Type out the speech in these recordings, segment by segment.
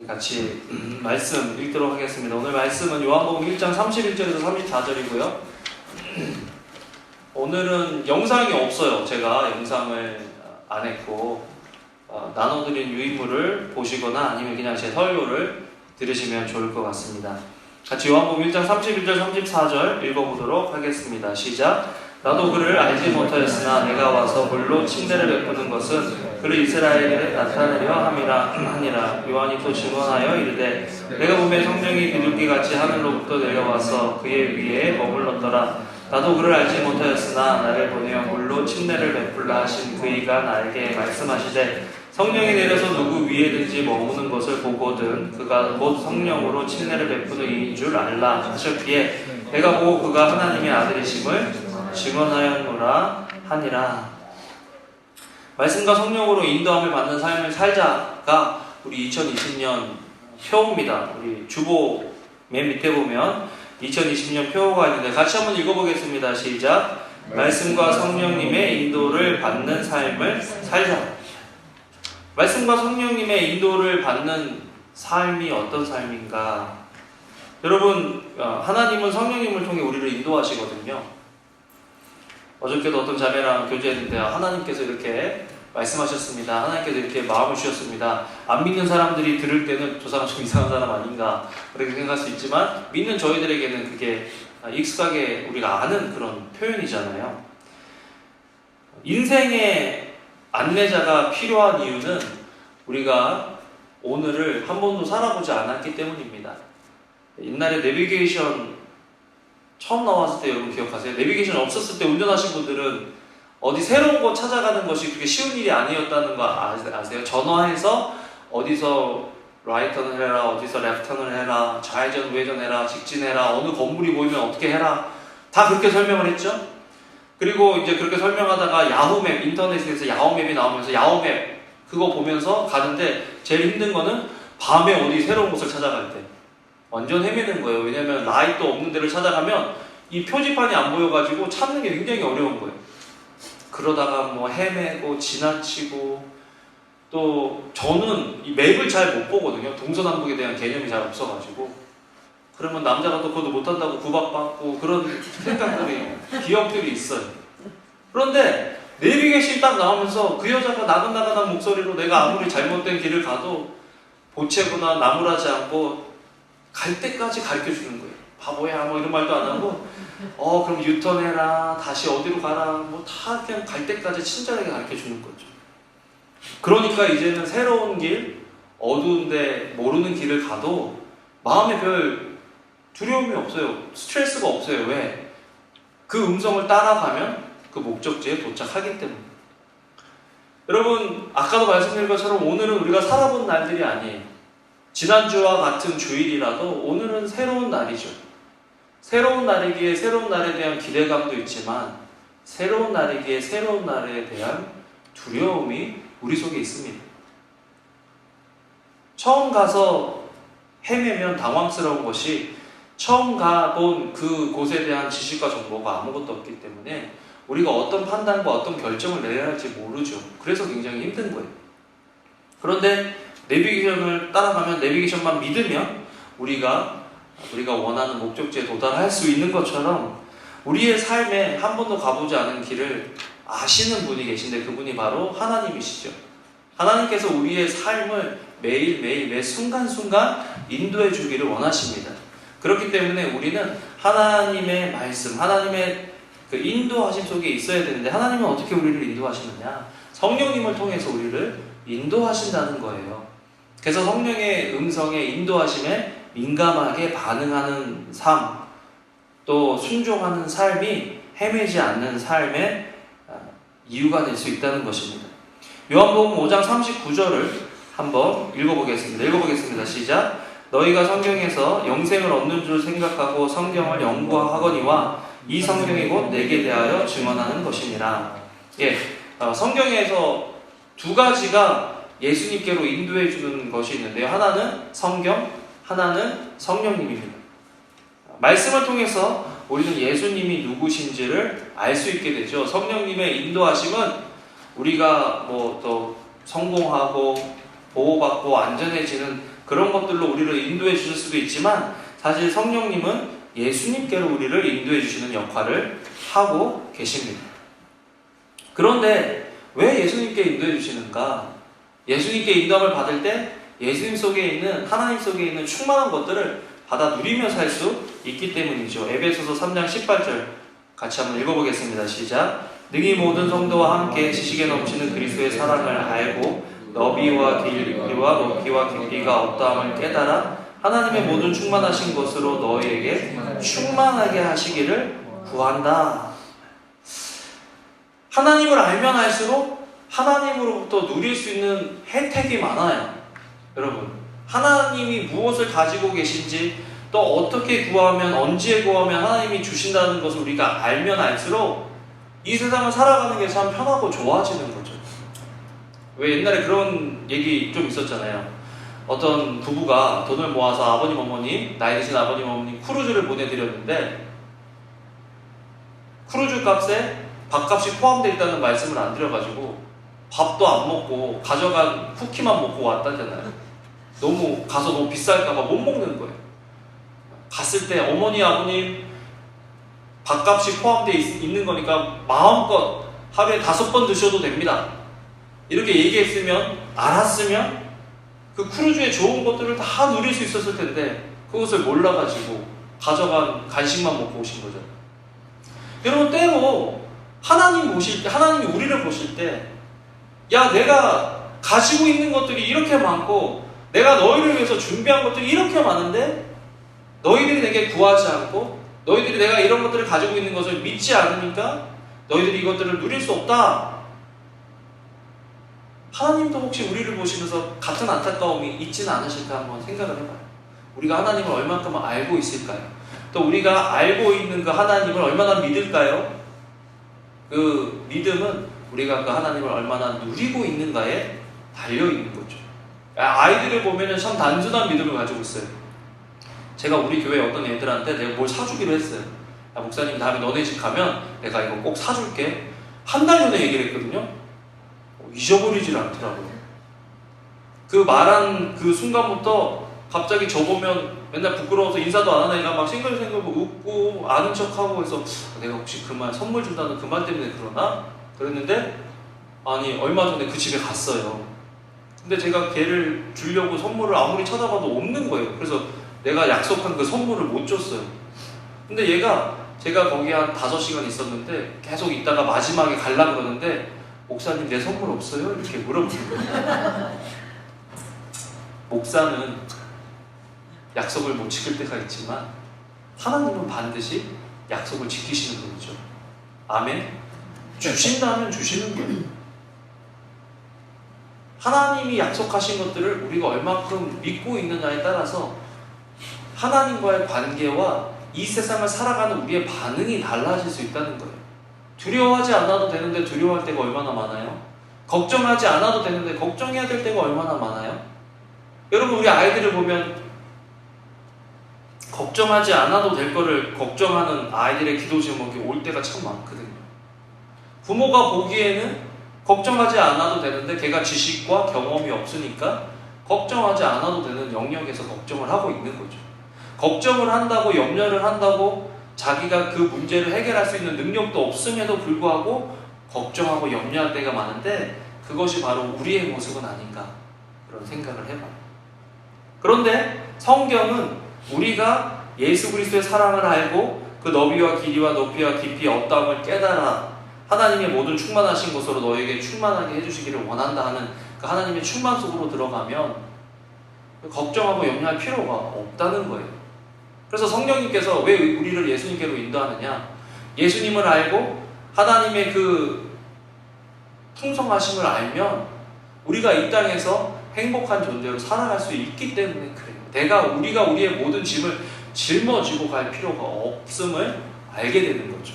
같이 말씀 읽도록 하겠습니다. 오늘 말씀은 요한복음 1장 31절에서 34절이고요. 오늘은 영상이 없어요. 제가 영상을 안 했고 나눠드린 유인물을 보시거나 아니면 그냥 제 설교를 들으시면 좋을 것 같습니다. 같이 요한복음 1장 31절 34절 읽어보도록 하겠습니다. 시작. 나도 그를 알지 못하였으나 내가 와서 물로 침례를 베푸는 것은 그를 이스라엘에 나타내려 함이라. 요한이 또 증언하여 이르되 내가 보매 성령이 비둘기같이 하늘로부터 내려와서 그의 위에 머물렀더라. 나도 그를 알지 못하였으나 나를 보내어 물로 침례를 베풀라 하신 그이가 나에게 말씀하시되 성령이 내려서 누구 위에든지 머무는 것을 보거든 그가 곧 성령으로 침례를 베푸는 이인 줄 알라 하셨기에 내가 보고 그가 하나님의 아들이심을 증언하였노라 하니라. 말씀과 성령으로 인도함을 받는 삶을 살자가 우리 2020년 표입니다. 우리 주보 맨 밑에 보면 2020년 표가 있는데 같이 한번 읽어보겠습니다. 시작. 말씀과 성령님의 인도를 받는 삶을 살자. 말씀과 성령님의 인도를 받는 삶이 어떤 삶인가? 여러분, 하나님은 성령님을 통해 우리를 인도하시거든요. 어저께도 어떤 자매랑 교제했는데 하나님께서 이렇게 말씀하셨습니다. 하나님께서 이렇게 마음을 주셨습니다. 안 믿는 사람들이 들을 때는 저 사람 좀 이상한 사람 아닌가 그렇게 생각할 수 있지만 믿는 저희들에게는 그게 익숙하게 우리가 아는 그런 표현이잖아요. 인생의 안내자가 필요한 이유는 우리가 오늘을 한 번도 살아보지 않았기 때문입니다. 옛날에 내비게이션 처음 나왔을 때 여러분 기억하세요? 내비게이션 없었을 때 운전하신 분들은 어디 새로운 곳 찾아가는 것이 그렇게 쉬운 일이 아니었다는 거 아세요? 전화해서 어디서 라이턴을 해라, 어디서 레프턴을 해라, 좌회전, 우회전 해라, 직진해라, 어느 건물이 보이면 어떻게 해라 다 그렇게 설명을 했죠? 그리고 이제 그렇게 설명하다가 야후맵, 인터넷에서 야후맵이 나오면서 야후맵 그거 보면서 가는데 제일 힘든 거는 밤에 어디 새로운 곳을 찾아갈 때 완전 헤매는 거예요. 왜냐면 라이트 없는 데를 찾아가면 이 표지판이 안 보여가지고 찾는 게 굉장히 어려운 거예요. 그러다가 뭐 헤매고 지나치고 또 저는 이 맵을 잘 못 보거든요. 동서남북에 대한 개념이 잘 없어가지고 그러면 남자가 또 그것도 못한다고 구박받고 그런 생각들이 기억들이 있어요. 그런데 내비게이션이 딱 나오면서 그 여자가 나긋나긋한 목소리로 내가 아무리 잘못된 길을 가도 보채거나 나무라지 않고 갈 때까지 가르쳐주는 거예요. 바보야 뭐 이런 말도 안 하고 그럼 유턴해라 다시 어디로 가라 뭐 다 그냥 갈 때까지 친절하게 가르쳐주는 거죠. 그러니까 이제는 새로운 길 어두운데 모르는 길을 가도 마음에 별 두려움이 없어요. 스트레스가 없어요. 왜? 그 음성을 따라가면 그 목적지에 도착하기 때문에. 여러분 아까도 말씀드린 것처럼 오늘은 우리가 살아본 날들이 아니에요. 지난주와 같은 주일이라도 오늘은 새로운 날이죠. 새로운 날이기에 새로운 날에 대한 기대감도 있지만 새로운 날이기에 새로운 날에 대한 두려움이 우리 속에 있습니다. 처음 가서 헤매면 당황스러운 것이 처음 가본 그 곳에 대한 지식과 정보가 아무것도 없기 때문에 우리가 어떤 판단과 어떤 결정을 내려야 할지 모르죠. 그래서 굉장히 힘든 거예요. 그런데 내비게이션을 따라가면 내비게이션만 믿으면 우리가 원하는 목적지에 도달할 수 있는 것처럼 우리의 삶에 한 번도 가보지 않은 길을 아시는 분이 계신데 그분이 바로 하나님이시죠. 하나님께서 우리의 삶을 매일매일 매 순간순간 인도해 주기를 원하십니다. 그렇기 때문에 우리는 하나님의 말씀, 하나님의 그 인도하심 속에 있어야 되는데 하나님은 어떻게 우리를 인도하시느냐? 성령님을 통해서 우리를 인도하신다는 거예요. 그래서 성령의 음성에 인도하심에 민감하게 반응하는 삶, 또 순종하는 삶이 헤매지 않는 삶의 이유가 될 수 있다는 것입니다. 요한복음 5장 39절을 한번 읽어보겠습니다. 시작. 너희가 성경에서 영생을 얻는 줄 생각하고 성경을 연구하거니와 이 성경이 곧 내게 대하여 증언하는 것이니라. 성경에서 두 가지가 예수님께로 인도해 주는 것이 있는데요. 하나는 성경, 하나는 성령님입니다. 말씀을 통해서 우리는 예수님이 누구신지를 알 수 있게 되죠. 성령님의 인도하심은 우리가 또 성공하고 보호받고 안전해지는 그런 것들로 우리를 인도해 주실 수도 있지만 사실 성령님은 예수님께로 우리를 인도해 주시는 역할을 하고 계십니다. 그런데 왜 예수님께 인도해 주시는가? 예수님께 인도함을 받을 때 예수님 속에 있는, 하나님 속에 있는 충만한 것들을 받아 누리며 살 수 있기 때문이죠. 에베소서 3장 18절 같이 한번 읽어보겠습니다. 시작. 능히 모든 성도와 함께 지식에 넘치는 그리스도의 사랑을 알고 너비와 길이와 높이와 깊이가 어떠함을 깨달아 하나님의 모든 충만하신 것으로 너희에게 충만하게 하시기를 구한다. 하나님을 알면 알수록 하나님으로부터 누릴 수 있는 혜택이 많아요. 여러분, 하나님이 무엇을 가지고 계신지, 또 어떻게 구하면, 언제 구하면 하나님이 주신다는 것을 우리가 알면 알수록 이 세상을 살아가는 게 참 편하고 좋아지는 거죠. 왜 옛날에 그런 얘기 좀 있었잖아요. 어떤 부부가 돈을 모아서 아버님 어머님, 나이 드신 아버님 어머님 크루즈를 보내드렸는데 크루즈 값에 밥값이 포함되어 있다는 말씀을 안 드려가지고 밥도 안 먹고 가져간 쿠키만 먹고 왔다잖아요. 가서 너무 비쌀까봐 못 먹는 거예요. 갔을 때 어머니 아버님 밥값이 포함되어 있는 거니까 마음껏 하루에 5번 드셔도 됩니다. 이렇게 얘기했으면, 알았으면 그 크루즈의 좋은 것들을 다 누릴 수 있었을 텐데 그것을 몰라가지고 가져간 간식만 먹고 오신 거죠. 여러분, 때로 하나님 보실 때, 하나님이 우리를 보실 때, 야, 내가 가지고 있는 것들이 이렇게 많고 내가 너희를 위해서 준비한 것들이 이렇게 많은데 너희들이 내게 구하지 않고 너희들이 내가 이런 것들을 가지고 있는 것을 믿지 않으니까 너희들이 이것들을 누릴 수 없다. 하나님도 혹시 우리를 보시면서 같은 안타까움이 있지는 않으실까 한번 생각을 해봐요. 우리가 하나님을 얼만큼 알고 있을까요? 또 우리가 알고 있는 그 하나님을 얼마나 믿을까요? 그 믿음은 우리가 그 하나님을 얼마나 누리고 있는가에 달려있는 거죠. 아이들을 보면 참 단순한 믿음을 가지고 있어요. 제가 우리 교회 어떤 애들한테 내가 뭘 사주기로 했어요. 야, 목사님 다음에 너네 집 가면 내가 이거 꼭 사줄게. 한 달 전에 얘기를 했거든요. 잊어버리질 않더라고요. 그 말한 그 순간부터 갑자기 저보면 맨날 부끄러워서 인사도 안 하는 애가 막 싱글싱글 웃고 아는 척하고 해서 내가 혹시 그 말 선물 준다는 그 말 때문에 그러나? 그랬는데 아니 얼마 전에 그 집에 갔어요. 근데 제가 걔를 주려고 선물을 아무리 찾아봐도 없는 거예요. 그래서 내가 약속한 그 선물을 못 줬어요. 근데 얘가 제가 거기 한 5시간 있었는데 계속 있다가 마지막에 갈라 그러는데 목사님 내 선물 없어요? 이렇게 물어보는 거예요. 목사는 약속을 못 지킬 때가 있지만 하나님은 반드시 약속을 지키시는 분이죠. 아멘? 주신다면 주시는 거예요. 하나님이 약속하신 것들을 우리가 얼마큼 믿고 있느냐에 따라서 하나님과의 관계와 이 세상을 살아가는 우리의 반응이 달라질 수 있다는 거예요. 두려워하지 않아도 되는데 두려워할 때가 얼마나 많아요? 걱정하지 않아도 되는데 걱정해야 될 때가 얼마나 많아요? 여러분, 우리 아이들을 보면 걱정하지 않아도 될 거를 걱정하는 아이들의 기도 제목이 올 때가 참 많거든요. 부모가 보기에는 걱정하지 않아도 되는데 걔가 지식과 경험이 없으니까 걱정하지 않아도 되는 영역에서 걱정을 하고 있는 거죠. 걱정을 한다고, 염려를 한다고 자기가 그 문제를 해결할 수 있는 능력도 없음에도 불구하고 걱정하고 염려할 때가 많은데 그것이 바로 우리의 모습은 아닌가 그런 생각을 해봐요. 그런데 성경은 우리가 예수 그리스도의 사랑을 알고 그 너비와 길이와 높이와 깊이 어떠함을 깨달아 하나님의 모든 충만하신 것으로 너에게 충만하게 해주시기를 원한다 하는 그 하나님의 충만 속으로 들어가면 걱정하고 염려할 필요가 없다는 거예요. 그래서 성령님께서 왜 우리를 예수님께로 인도하느냐? 예수님을 알고 하나님의 그 풍성하심을 알면 우리가 이 땅에서 행복한 존재로 살아갈 수 있기 때문에 그래요. 우리가 우리의 모든 짐을 짊어지고 갈 필요가 없음을 알게 되는 거죠.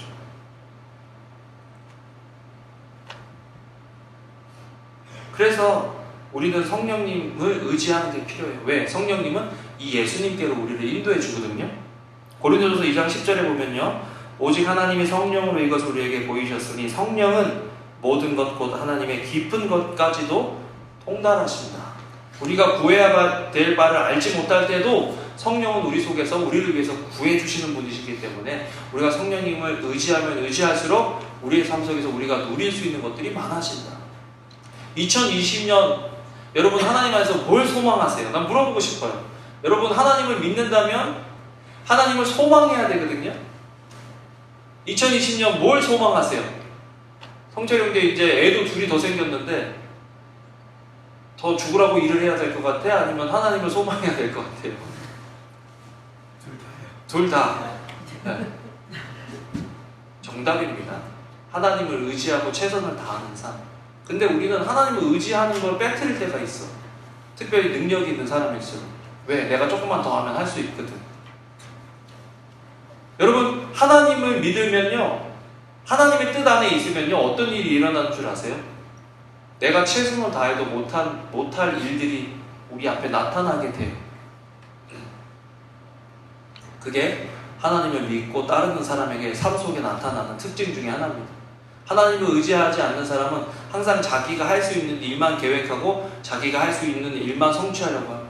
그래서 우리는 성령님을 의지하는 게 필요해요. 왜? 성령님은 이 예수님께로 우리를 인도해 주거든요. 고린도전서 2장 10절에 보면요. 오직 하나님이 성령으로 이것을 우리에게 보이셨으니 성령은 모든 것 곧 하나님의 깊은 것까지도 통달하신다. 우리가 구해야 될 바를 알지 못할 때도 성령은 우리 속에서 우리를 위해서 구해주시는 분이시기 때문에 우리가 성령님을 의지하면 의지할수록 우리의 삶 속에서 우리가 누릴 수 있는 것들이 많아진다. 2020년 여러분 하나님 안에서 뭘 소망하세요? 난 물어보고 싶어요. 여러분 하나님을 믿는다면 하나님을 소망해야 되거든요. 2020년 뭘 소망하세요? 성철형제 이제 애도 둘이 더 생겼는데 더 죽으라고 일을 해야 될 것 같아? 아니면 하나님을 소망해야 될 것 같아요? 둘 다. 네. 정답입니다. 하나님을 의지하고 최선을 다하는 삶. 근데 우리는 하나님을 의지하는 걸 빼뜨릴 때가 있어. 특별히 능력이 있는 사람일수록. 왜? 내가 조금만 더 하면 할 수 있거든. 여러분 하나님을 믿으면요, 하나님의 뜻 안에 있으면요, 어떤 일이 일어나는 줄 아세요? 내가 최선을 다해도 못할 일들이 우리 앞에 나타나게 돼요. 그게 하나님을 믿고 따르는 사람에게 삶 속에 나타나는 특징 중에 하나입니다. 하나님을 의지하지 않는 사람은 항상 자기가 할 수 있는 일만 계획하고 자기가 할 수 있는 일만 성취하려고 합니다.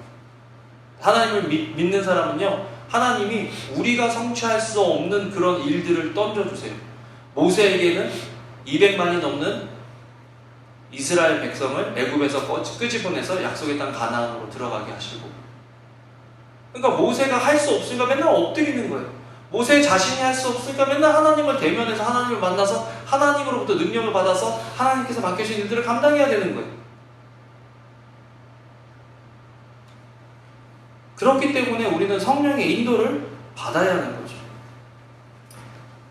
하나님을 믿는 사람은요, 하나님이 우리가 성취할 수 없는 그런 일들을 던져주세요. 모세에게는 200만이 넘는 이스라엘 백성을 애굽에서 끄집어내서 약속의 땅 가나안으로 들어가게 하시고, 그러니까 모세가 할 수 없으니까 맨날 엎드리는 거예요. 모세 자신이 할 수 없으니까 맨날 하나님을 대면해서 하나님을 만나서 하나님으로부터 능력을 받아서 하나님께서 맡겨주신 일들을 감당해야 되는 거예요. 그렇기 때문에 우리는 성령의 인도를 받아야 하는 거죠.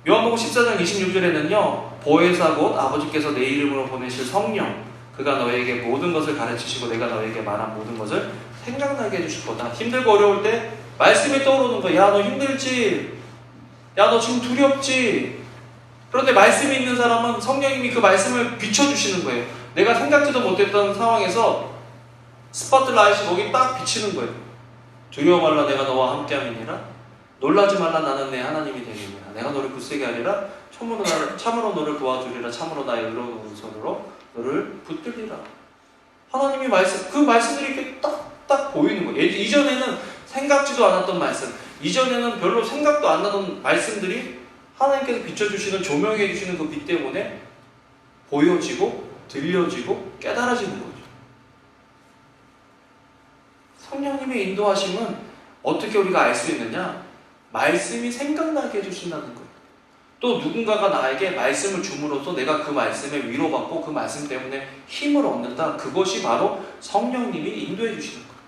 요한복음 14장 26절에는요, 보혜사 곧 아버지께서 내 이름으로 보내실 성령, 그가 너에게 모든 것을 가르치시고 내가 너에게 말한 모든 것을 생각나게 해주실 거다. 힘들고 어려울 때 말씀이 떠오르는 거야. 야, 너 힘들지? 야, 너 지금 두렵지? 그런데 말씀이 있는 사람은 성령님이 그 말씀을 비춰주시는 거예요. 내가 생각지도 못했던 상황에서 스포트라이트이 거기 딱 비치는 거예요. 두려워 말라, 내가 너와 함께함이니라. 놀라지 말라, 나는 내 하나님이 되느니라. 내가 너를 굳세게 하리라. 참으로 너를 도와주리라. 참으로 나의 의로운 손으로 너를 붙들리라. 하나님이 그 말씀들이 이렇게 딱 보이는 거예요. 이전에는 생각지도 않았던 말씀, 이전에는 별로 생각도 안 나던 말씀들이 하나님께서 비춰주시는, 조명해 주시는 그 빛 때문에 보여지고 들려지고 깨달아지는 거죠. 성령님의 인도하심은 어떻게 우리가 알 수 있느냐? 말씀이 생각나게 해주신다는 거예요. 또 누군가가 나에게 말씀을 줌으로써 내가 그 말씀에 위로받고 그 말씀 때문에 힘을 얻는다. 그것이 바로 성령님이 인도해 주시는 거예요.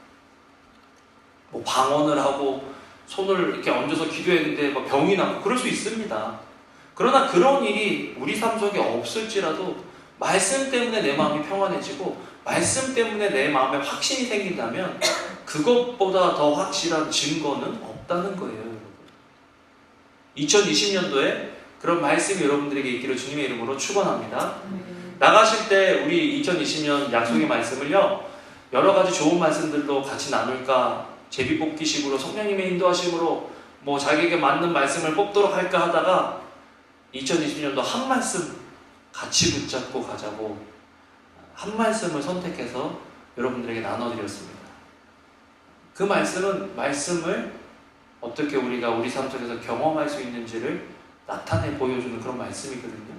뭐 방언을 하고 손을 이렇게 얹어서 기도했는데 뭐 병이 나고 그럴 수 있습니다. 그러나 그런 일이 우리 삶 속에 없을지라도 말씀 때문에 내 마음이 평안해지고 말씀 때문에 내 마음에 확신이 생긴다면 그것보다 더 확실한 증거는 없다는 거예요. 2020년도에 그런 말씀이 여러분들에게 있기를 주님의 이름으로 축원합니다. 나가실 때 우리 2020년 약속의 말씀을요, 여러 가지 좋은 말씀들도 같이 나눌까, 제비뽑기식으로 성령님의 인도하심으로 뭐 자기에게 맞는 말씀을 뽑도록 할까 하다가 2020년도 한 말씀 같이 붙잡고 가자고 한 말씀을 선택해서 여러분들에게 나눠드렸습니다. 그 말씀을 어떻게 우리가 우리 삶 속에서 경험할 수 있는지를 나타내 보여주는 그런 말씀이거든요.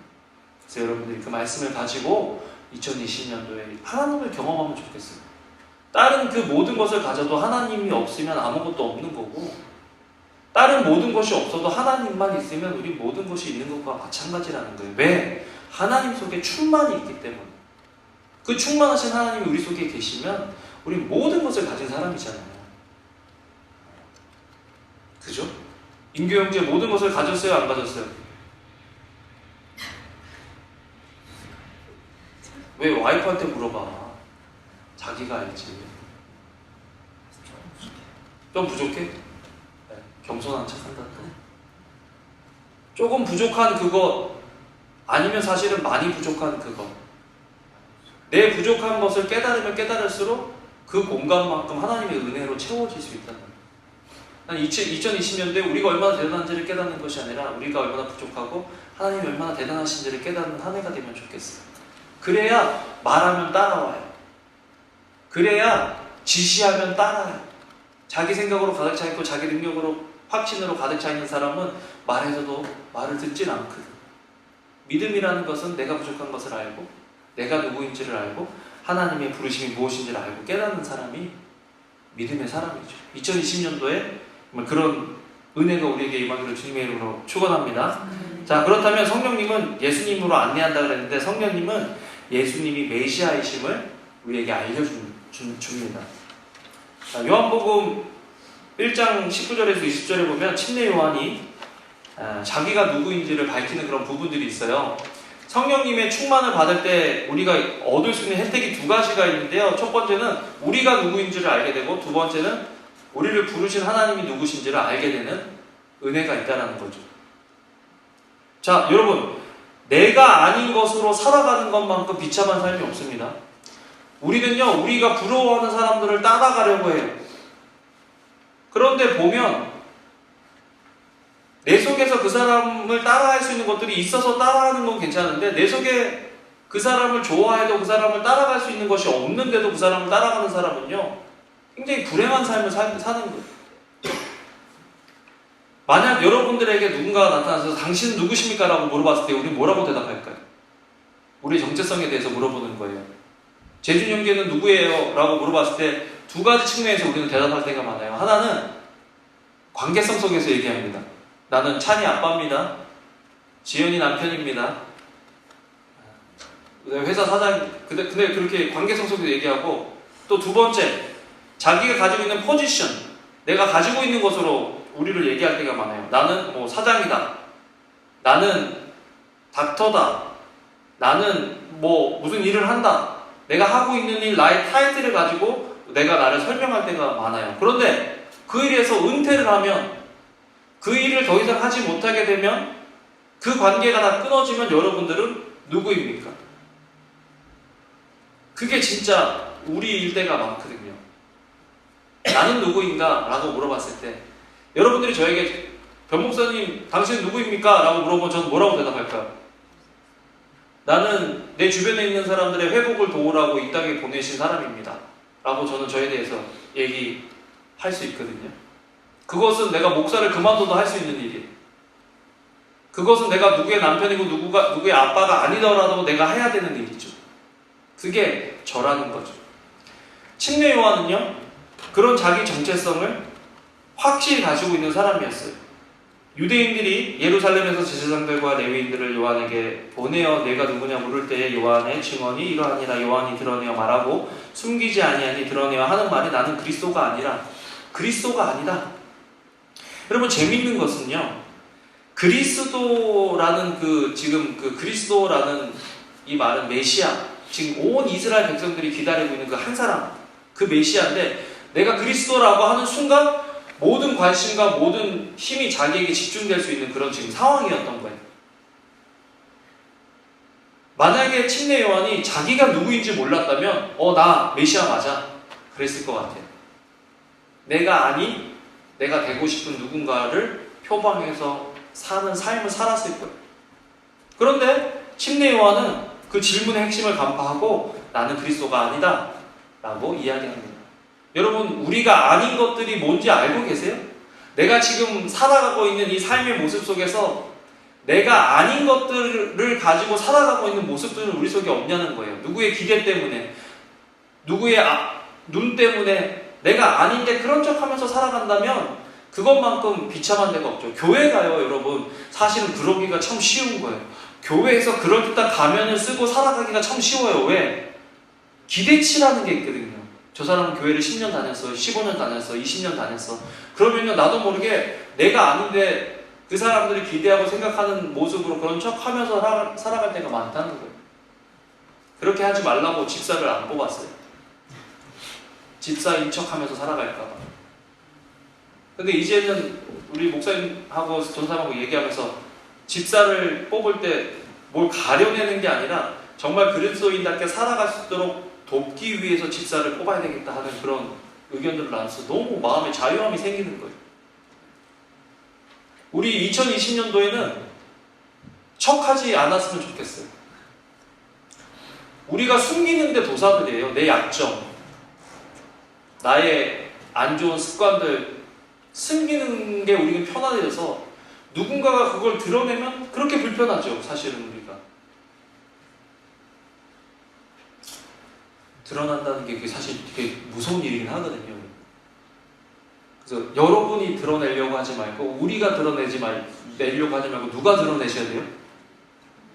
그래서 여러분들이 그 말씀을 가지고 2020년도에 하나님을 경험하면 좋겠어요. 다른 그 모든 것을 가져도 하나님이 없으면 아무것도 없는 거고, 다른 모든 것이 없어도 하나님만 있으면 우리 모든 것이 있는 것과 마찬가지라는 거예요. 왜? 하나님 속에 충만이 있기 때문에. 그 충만하신 하나님이 우리 속에 계시면 우리 모든 것을 가진 사람이잖아요. 그죠? 인교 형제 모든 것을 가졌어요? 안 가졌어요? 왜 와이프한테 물어봐? 자기가 알지. 좀 부족해? 네, 겸손한 척한다 또. 조금 부족한 그거, 아니면 사실은 많이 부족한 그거. 내 부족한 것을 깨달으면 깨달을수록 그 공간만큼 하나님의 은혜로 채워질 수 있다는 거예요. 2020년도에 우리가 얼마나 대단한지를 깨닫는 것이 아니라 우리가 얼마나 부족하고 하나님이 얼마나 대단하신지를 깨닫는 한 해가 되면 좋겠어요. 그래야 말하면 따라와요. 그래야 지시하면 따라요. 자기 생각으로 가득 차 있고 자기 능력으로 확신으로 가득 차 있는 사람은 말해서도 말을 듣질 않거든. 믿음이라는 것은 내가 부족한 것을 알고 내가 누구인지를 알고 하나님의 부르심이 무엇인지를 알고 깨닫는 사람이 믿음의 사람이죠. 2020년도에 그런 은혜가 우리에게 임하기를 주님의 이름으로 축원합니다. 자, 그렇다면 성령님은 예수님으로 안내한다 그랬는데 성령님은 예수님이 메시아이심을 우리에게 알려줍니다. 자, 요한복음 1장 19절에서 20절에 보면 침례 요한이 자기가 누구인지를 밝히는 그런 부분들이 있어요. 성령님의 충만을 받을 때 우리가 얻을 수 있는 혜택이 두 가지가 있는데요. 첫 번째는 우리가 누구인지를 알게 되고 두 번째는 우리를 부르신 하나님이 누구신지를 알게 되는 은혜가 있다는 거죠. 자, 여러분, 내가 아닌 것으로 살아가는 것만큼 비참한 삶이 없습니다. 우리는요, 우리가 부러워하는 사람들을 따라가려고 해요. 그런데 보면 내 속에서 그 사람을 따라할 수 있는 것들이 있어서 따라하는 건 괜찮은데 내 속에 그 사람을 좋아해도 그 사람을 따라갈 수 있는 것이 없는데도 그 사람을 따라가는 사람은요, 굉장히 불행한 삶을 사는 거예요. 만약 여러분들에게 누군가가 나타나서 당신은 누구십니까? 라고 물어봤을 때 우리 뭐라고 대답할까요? 우리 정체성에 대해서 물어보는 거예요. 재준 형제는 누구예요? 라고 물어봤을 때 두 가지 측면에서 우리는 대답할 때가 많아요. 하나는 관계성 속에서 얘기합니다. 나는 찬이 아빠입니다. 지연이 남편입니다. 회사 사장, 근데 그렇게 관계성 속에서 얘기하고, 또 두 번째, 자기가 가지고 있는 포지션, 내가 가지고 있는 것으로 우리를 얘기할 때가 많아요. 나는 뭐 사장이다. 나는 닥터다. 나는 뭐 무슨 일을 한다. 내가 하고 있는 일, 나의 타이틀을 가지고 내가 나를 설명할 때가 많아요. 그런데 그 일에서 은퇴를 하면, 그 일을 더 이상 하지 못하게 되면, 그 관계가 다 끊어지면 여러분들은 누구입니까? 그게 진짜 우리일 때가 많거든요. 나는 누구인가? 라고 물어봤을 때 여러분들이 저에게 변 목사님 당신은 누구입니까? 라고 물어보면 저는 뭐라고 대답할까요? 나는 내 주변에 있는 사람들의 회복을 도우라고 이 땅에 보내신 사람입니다. 라고 저는 저에 대해서 얘기할 수 있거든요. 그것은 내가 목사를 그만둬도 할 수 있는 일이에요. 그것은 내가 누구의 남편이고 누구의 아빠가 아니더라도 내가 해야 되는 일이죠. 그게 저라는 거죠. 침례 요한은요, 그런 자기 정체성을 확실히 가지고 있는 사람이었어요. 유대인들이 예루살렘에서 제사장들과 레위인들을 요한에게 보내어 내가 누구냐 물을 때에 요한의 증언이 이러하니라. 요한이 드러내어 말하고 숨기지 아니하니 드러내어 하는 말이 나는 그리스도가 아니라 그리스도가 아니다. 여러분, 재밌는 것은요, 그리스도라는 지금 그리스도라는 이 말은 메시아, 지금 온 이스라엘 백성들이 기다리고 있는 그 한 사람, 그 메시아인데 내가 그리스도라고 하는 순간 모든 관심과 모든 힘이 자기에게 집중될 수 있는 그런 지금 상황이었던 거예요. 만약에 침례 요한이 자기가 누구인지 몰랐다면 나 메시아 맞아 그랬을 것 같아요. 내가 아닌 내가 되고 싶은 누군가를 표방해서 사는 삶을 살았을 거예요. 그런데 침례 요한은 그 질문의 핵심을 간파하고 나는 그리스도가 아니다 라고 이야기합니다. 여러분, 우리가 아닌 것들이 뭔지 알고 계세요? 내가 지금 살아가고 있는 이 삶의 모습 속에서 내가 아닌 것들을 가지고 살아가고 있는 모습들은 우리 속에 없냐는 거예요. 누구의 기대 때문에, 누구의 눈 때문에 내가 아닌데 그런 척 하면서 살아간다면 그것만큼 비참한 데가 없죠. 교회 가요, 여러분. 사실은 그러기가 참 쉬운 거예요. 교회에서 그럴듯한 가면을 쓰고 살아가기가 참 쉬워요. 왜? 기대치라는 게 있거든요. 저 사람은 교회를 10년 다녔어, 15년 다녔어, 20년 다녔어. 그러면요, 나도 모르게 내가 아닌데 그 사람들이 기대하고 생각하는 모습으로 그런 척 하면서 살아갈 때가 많다는 거예요. 그렇게 하지 말라고 집사를 안 뽑았어요. 집사인 척 하면서 살아갈까봐. 근데 이제는 우리 목사님하고 전사님하고 얘기하면서 집사를 뽑을 때 뭘 가려내는 게 아니라 정말 그리스도인답게 살아갈 수 있도록 돕기 위해서 집사를 뽑아야 되겠다 하는 그런 의견들을 나눠서 너무 마음에 자유함이 생기는 거예요. 우리 2020년도에는 척하지 않았으면 좋겠어요. 우리가 숨기는데 도사들이에요. 내 약점, 나의 안 좋은 습관들 숨기는 게 우리가 편안해져서 누군가가 그걸 드러내면 그렇게 불편하죠. 사실은 우리가 드러난다는 게 사실 되게 무서운 일이긴 하거든요. 그래서 여러분이 드러내려고 하지 말고 우리가 내려고 하지 말고 누가 드러내셔야 돼요?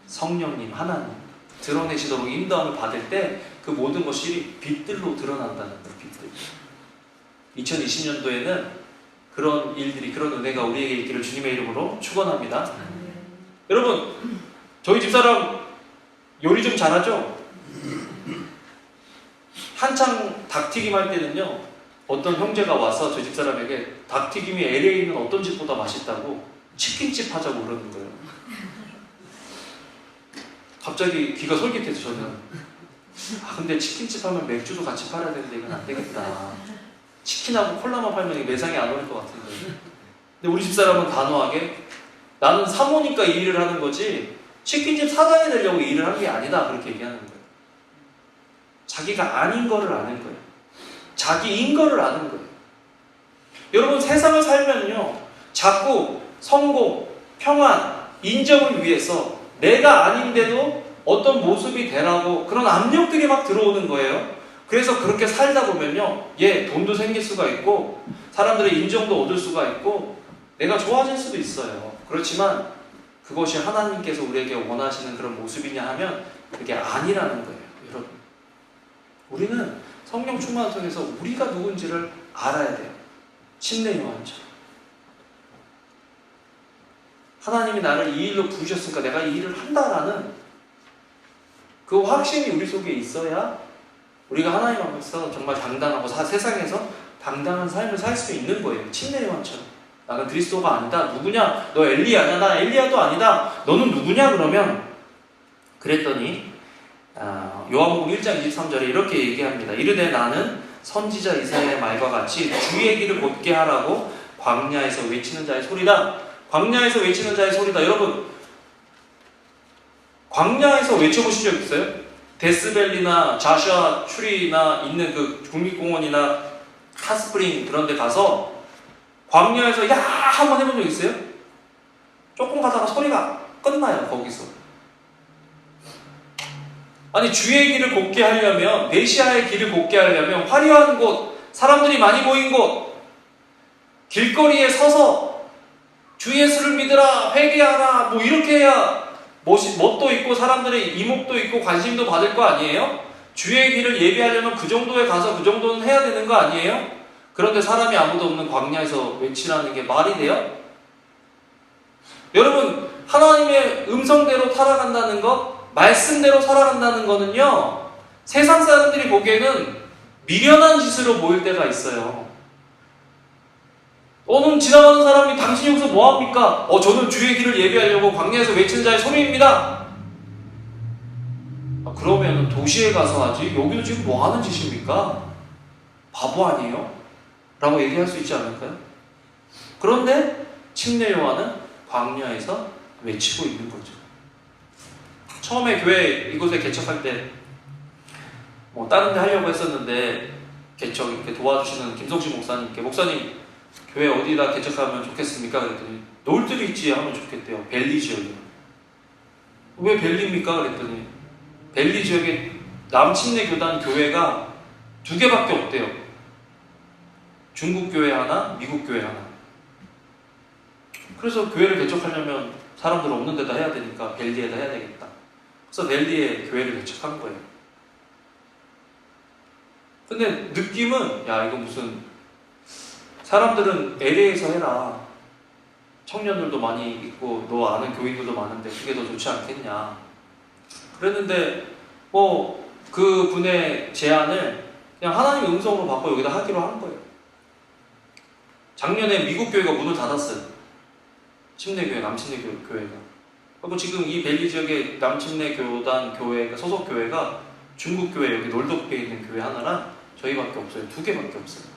성령님, 하나님 드러내시도록 인도함을 받을 때 그 모든 것이 빛들로 드러난다는 거예요. 빛들. 2020년도에는 그런 일들이, 그런 은혜가 우리에게 있기를 주님의 이름으로 축원합니다. 여러분, 저희 집사람 요리 좀 잘하죠? 한창 닭튀김 할 때는요, 어떤 형제가 와서 저희 집사람에게 닭튀김이 LA에 있는 어떤 집보다 맛있다고 치킨집 하자고 그러는 거예요. 갑자기 귀가 솔깃해서 저는 근데 치킨집 하면 맥주도 같이 팔아야 되는데 이건 안 되겠다. 치킨하고 콜라만 팔면 매상이 안 오를 것 같은데. 근데 우리 집사람은 단호하게 나는 사모니까 이 일을 하는 거지 치킨집 사장이 되려고 이 일을 한 게 아니다. 그렇게 얘기하는 거예요. 자기가 아닌 거를 아는 거예요. 자기인 거를 아는 거예요. 여러분, 세상을 살면요, 자꾸 성공, 평안, 인정을 위해서 내가 아닌데도 어떤 모습이 되라고 그런 압력들이 막 들어오는 거예요. 그래서 그렇게 살다 보면요, 돈도 생길 수가 있고 사람들의 인정도 얻을 수가 있고 내가 좋아질 수도 있어요. 그렇지만 그것이 하나님께서 우리에게 원하시는 그런 모습이냐 하면 그게 아니라는 거예요. 여러분, 우리는 성령 충만을 통해서 우리가 누군지를 알아야 돼요. 침례 요한처럼. 하나님이 나를 이 일로 부르셨으니까 내가 이 일을 한다라는 그 확신이 우리 속에 있어야 우리가 하나님 앞에서 정말 당당하고 세상에서 당당한 삶을 살 수 있는 거예요. 침례 요한처럼. 나는 그리스도가 아니다. 누구냐? 너 엘리야냐? 나 엘리야도 아니다. 너는 누구냐? 그러면 그랬더니 요한복음 1장 23절에 이렇게 얘기합니다. 이르되 나는 선지자 이사야의 말과 같이 주의 길을 곧게 하라고 광야에서 외치는 자의 소리다. 광야에서 외치는 자의 소리다. 여러분, 광야에서 외쳐보신 적 있어요? 데스밸리나 자샤 추리나 있는 그 국립공원이나 핫스프링 그런 데 가서 광야에서 야 한번 해본 적 있어요? 조금 가다가 소리가 끝나요. 거기서. 아니, 주의 길을 곧게 하려면, 메시아의 길을 곧게 하려면 화려한 곳, 사람들이 많이 모인 곳, 길거리에 서서 주 예수를 믿으라, 회개하라, 뭐 이렇게 해야 멋도 있고 사람들의 이목도 있고 관심도 받을 거 아니에요? 주의 길을 예배하려면 그 정도에 가서 그 정도는 해야 되는 거 아니에요? 그런데 사람이 아무도 없는 광야에서 외치라는 게 말이 돼요? 여러분, 하나님의 음성대로 살아간다는 것, 말씀대로 살아간다는 거는요, 세상 사람들이 보기에는 미련한 짓으로 보일 때가 있어요. 오늘 지나가는 사람이 당신이 여기서 뭐합니까? 저는 주의 길을 예배하려고 광야에서 외치는 자의 소리입니다. 그러면 도시에 가서 하지, 여기도 지금 뭐하는 짓입니까? 바보 아니에요? 라고 얘기할 수 있지 않을까요? 그런데 침례 요한은 광야에서 외치고 있는 거죠. 처음에 교회 이곳에 개척할 때 다른 데 하려고 했었는데 개척 이렇게 도와주시는 김성식 목사님께, 목사님 교회 어디다 개척하면 좋겠습니까? 그랬더니 놀드리지에 하면 좋겠대요. 벨리 지역에. 왜 벨리입니까? 그랬더니 벨리 지역에 남침례 교단 교회가 2개밖에 없대요. 중국 교회 하나, 미국 교회 하나. 그래서 교회를 개척하려면 사람들 없는 데다 해야 되니까 벨리에다 해야 되겠다. 그래서 벨리에 교회를 개척한 거예요. 근데 느낌은 이거 무슨, 사람들은 LA에서 해라. 청년들도 많이 있고 너 아는 교인들도 많은데 그게 더 좋지 않겠냐. 그랬는데 그 분의 제안을 그냥 하나님의 음성으로 바꿔 여기다 하기로 한 거예요. 작년에 미국 교회가 문을 닫았어요. 침례교회, 남침례 교회가. 그리고 지금 이 벨리 지역의 남침례 교단 교회가, 소속 교회가 중국 교회, 여기 놀덕교에 있는 교회 하나랑 저희밖에 없어요. 2개밖에 없어요.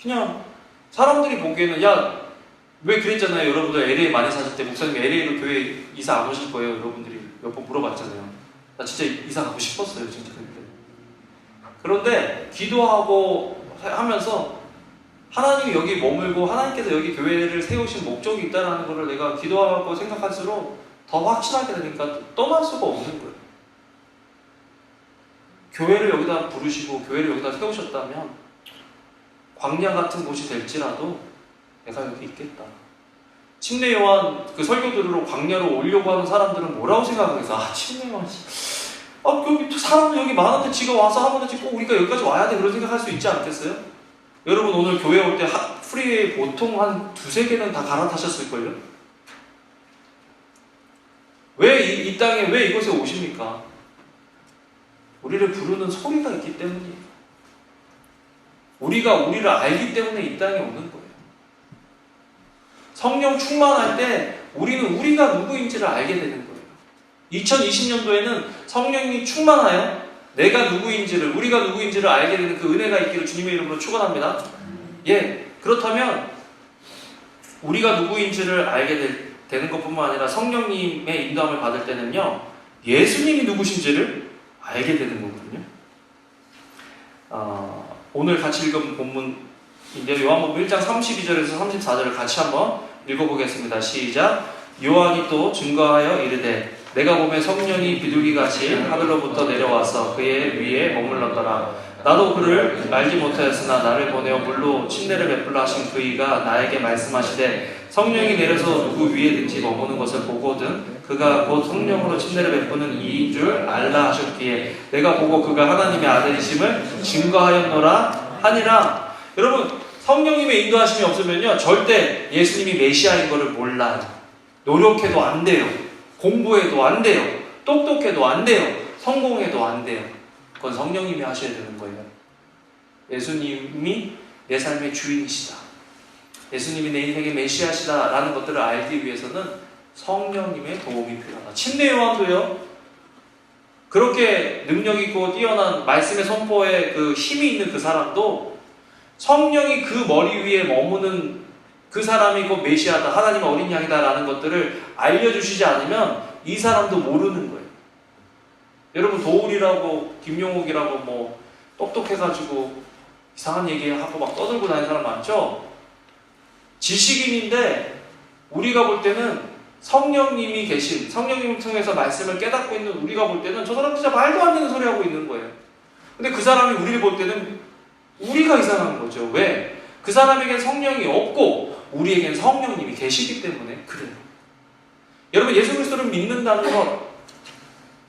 그냥 사람들이 보기에는 왜 그랬잖아요. 여러분들 LA 많이 사실 때 목사님 LA로 교회 이사 안 오실 거예요. 여러분들이 몇 번 물어봤잖아요. 나 진짜 이사 가고 싶었어요, 진짜 그때. 그런데 기도하고 하면서 하나님이 여기 머물고 하나님께서 여기 교회를 세우신 목적이 있다는 것을 내가 기도하고 생각할수록 더 확신하게 되니까 떠날 수가 없는 거예요. 교회를 여기다 부르시고 교회를 여기다 세우셨다면 광야 같은 곳이 될지라도 내가 여기 있겠다. 침례 요한 그 설교 들으러 광야로 오려고 하는 사람들은 뭐라고 생각하겠어? 아, 침례 요한 여기 사람들 여기 많은데 지가 와서 하면 꼭 우리가 여기까지 와야 돼, 그런 생각할 수 있지 않겠어요? 여러분 오늘 교회 올 때 프리웨이 보통 한 두세 개는 다 갈아타셨을걸요? 왜 이 땅에 왜 이곳에 오십니까? 우리를 부르는 소리가 있기 때문이에요. 우리가 우리를 알기 때문에 이 땅에 오는 거예요. 성령 충만할 때 우리는 우리가 누구인지를 알게 되는 거예요. 2020년도에는 성령이 충만하여 내가 누구인지를, 우리가 누구인지를 알게 되는 그 은혜가 있기를 주님의 이름으로 축원합니다. 예, 그렇다면 우리가 누구인지를 알게 되는 것뿐만 아니라 성령님의 인도함을 받을 때는요, 예수님이 누구신지를 알게 되는 거거든요. 오늘 같이 읽은 본문인데 요한복음 1장 32절에서 34절을 같이 한번 읽어보겠습니다. 시작. 요한이 또 증거하여 이르되 내가 보면 성령이 비둘기같이 하늘로부터 내려와서 그의 위에 머물렀더라. 나도 그를 알지 못하였으나 나를 보내어 물로 침례를 베풀라 하신 그이가 나에게 말씀하시되 성령이 내려서 누구 위에든지 머무는 것을 보거든 그가 곧 성령으로 침례를 베푸는 이인 줄 알라 하셨기에 내가 보고 그가 하나님의 아들이심을 증거하였노라 하니라. 여러분, 성령님의 인도하심이 없으면요 절대 예수님이 메시아인 것을 몰라요. 노력해도 안 돼요. 공부해도 안 돼요. 똑똑해도 안 돼요. 성공해도 안 돼요. 그건 성령님이 하셔야 되는 거예요. 예수님이 내 삶의 주인이시다, 예수님이 내 인생의 메시아시다 라는 것들을 알기 위해서는 성령님의 도움이 필요하다. 침례 요한도요, 그렇게 능력있고 뛰어난 말씀의 선포에 그 힘이 있는 그 사람도 성령이 그 머리 위에 머무는 그 사람이 곧 메시아다, 하나님의 어린 양이다 라는 것들을 알려주시지 않으면 이 사람도 모르는 거예요. 여러분, 도울이라고 김용욱이라고 뭐 똑똑해가지고 이상한 얘기하고 막 떠들고 다니는 사람 많죠? 지식인인데 우리가 볼 때는 성령님이 계신, 성령님을 통해서 말씀을 깨닫고 있는 우리가 볼 때는 저 사람 진짜 말도 안 되는 소리 하고 있는 거예요. 근데 그 사람이 우리를 볼 때는 우리가 이상한 거죠. 왜? 그 사람에겐 성령이 없고 우리에겐 성령님이 계시기 때문에 그래요. 여러분, 예수 그리스도를 믿는다는 것,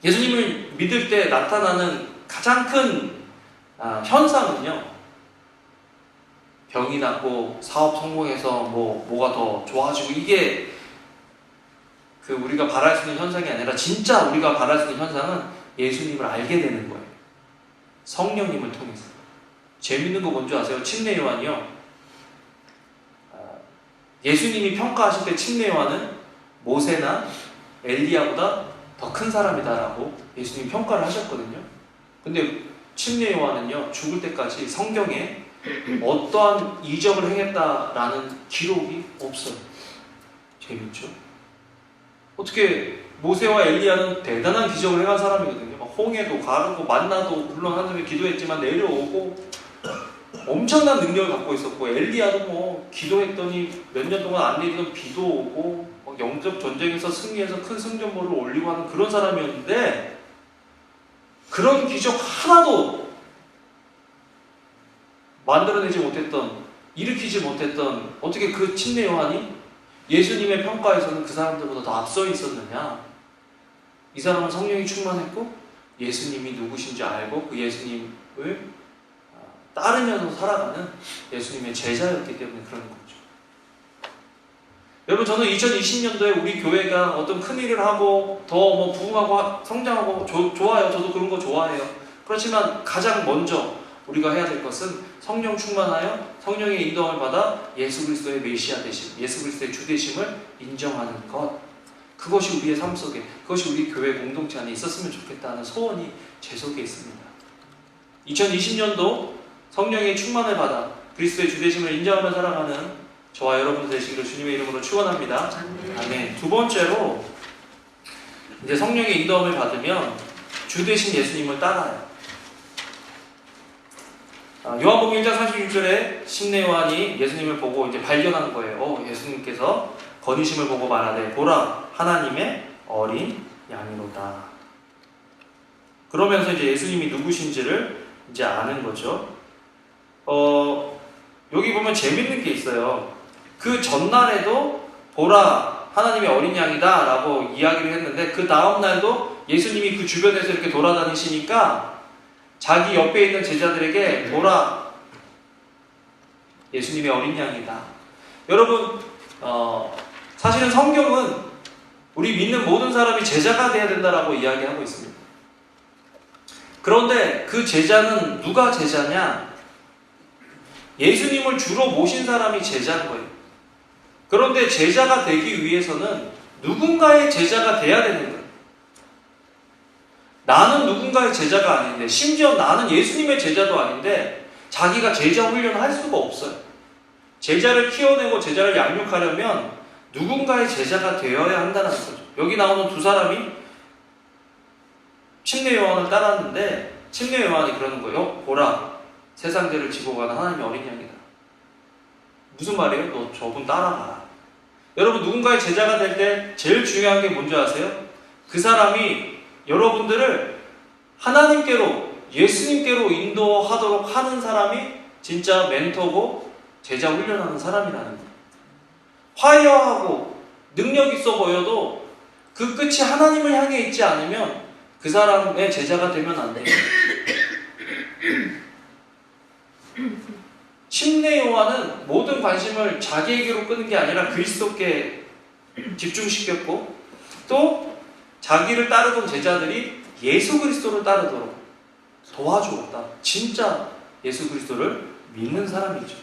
예수님을 믿을 때 나타나는 가장 큰 현상은요, 병이 낫고 사업 성공해서 뭐가 더 좋아지고, 이게 그 우리가 바랄 수 있는 현상이 아니라 진짜 우리가 바랄 수 있는 현상은 예수님을 알게 되는 거예요. 성령님을 통해서. 재밌는 거 뭔지 아세요? 침례 요한이요, 예수님이 평가하실 때 침례 요한은 모세나 엘리야보다 더 큰 사람이다라고 예수님 평가를 하셨거든요. 근데 침례 요한은요, 죽을 때까지 성경에 어떠한 이적을 행했다라는 기록이 없어요. 재밌죠? 어떻게 모세와 엘리야는 대단한 기적을 행한 사람이거든요. 막 홍해도 가르고 만나도 물론 하늘에 기도했지만 내려오고 엄청난 능력을 갖고 있었고, 엘리야도 뭐 기도했더니 몇 년 동안 안 내리던 비도 오고 영적 전쟁에서 승리해서 큰 승전보를 올리고 하는 그런 사람이었는데, 그런 기적 하나도 만들어내지 못했던, 일으키지 못했던, 어떻게 그 침례 요한이 예수님의 평가에서는 그 사람들보다 더 앞서 있었느냐? 이 사람은 성령이 충만했고 예수님이 누구신지 알고 그 예수님을 따르면서 살아가는 예수님의 제자였기 때문에 그런 거죠. 여러분, 저는 2020년도에 우리 교회가 어떤 큰 일을 하고 더 뭐 부흥하고 성장하고 좋아요. 저도 그런 거 좋아해요. 그렇지만 가장 먼저 우리가 해야 될 것은 성령 충만하여 성령의 인도함을 받아 예수 그리스도의 메시아 되심, 예수 그리스도의 주 되심을 인정하는 것, 그것이 우리의 삶 속에, 그것이 우리 교회 공동체 안에 있었으면 좋겠다는 소원이 제 속에 있습니다. 2020년도 성령의 충만을 받아 그리스도의 주 되심을 인정하며 살아가는 저와 여러분 되시기를 주님의 이름으로 축원합니다. 아멘. 두 번째로, 이제 성령의 인도함을 받으면 주 대신 예수님을 따라요. 요한복음 1장 36절에 심내 요한이 예수님을 보고 이제 발견한 거예요. 예수님께서 거니심을 보고 말하되 보라 하나님의 어린 양이로다. 그러면서 이제 예수님이 누구신지를 이제 아는 거죠. 여기 보면 재밌는 게 있어요. 그 전날에도 보라 하나님의 어린 양이다 라고 이야기를 했는데 그 다음날도 예수님이 그 주변에서 이렇게 돌아다니시니까 자기 옆에 있는 제자들에게 보라 예수님의 어린 양이다. 여러분 사실은 성경은 우리 믿는 모든 사람이 제자가 되어야 된다라고 이야기하고 있습니다. 그런데 그 제자는 누가 제자냐? 예수님을 주로 모신 사람이 제자인 거예요. 그런데 제자가 되기 위해서는 누군가의 제자가 돼야 되는 거예요. 나는 누군가의 제자가 아닌데, 심지어 나는 예수님의 제자도 아닌데 자기가 제자 훈련을 할 수가 없어요. 제자를 키워내고 제자를 양육하려면 누군가의 제자가 되어야 한다는 거죠. 여기 나오는 두 사람이 침례 요한을 따랐는데 침례 요한이 그러는 거예요. 보라, 세상 죄를 지고 가는 하나님의 어린 양이다. 무슨 말이에요? 너 저분 따라가라. 여러분 누군가의 제자가 될 때 제일 중요한 게 뭔지 아세요? 그 사람이 여러분들을 하나님께로, 예수님께로 인도하도록 하는 사람이 진짜 멘토고 제자 훈련하는 사람이라는 거예요. 화려하고 능력 있어 보여도 그 끝이 하나님을 향해 있지 않으면 그 사람의 제자가 되면 안 돼요. 침례 요한은 모든 관심을 자기에게로 끄는 게 아니라 그리스도께 집중시켰고 또 자기를 따르던 제자들이 예수 그리스도를 따르도록 도와주었다. 진짜 예수 그리스도를 믿는 사람이죠.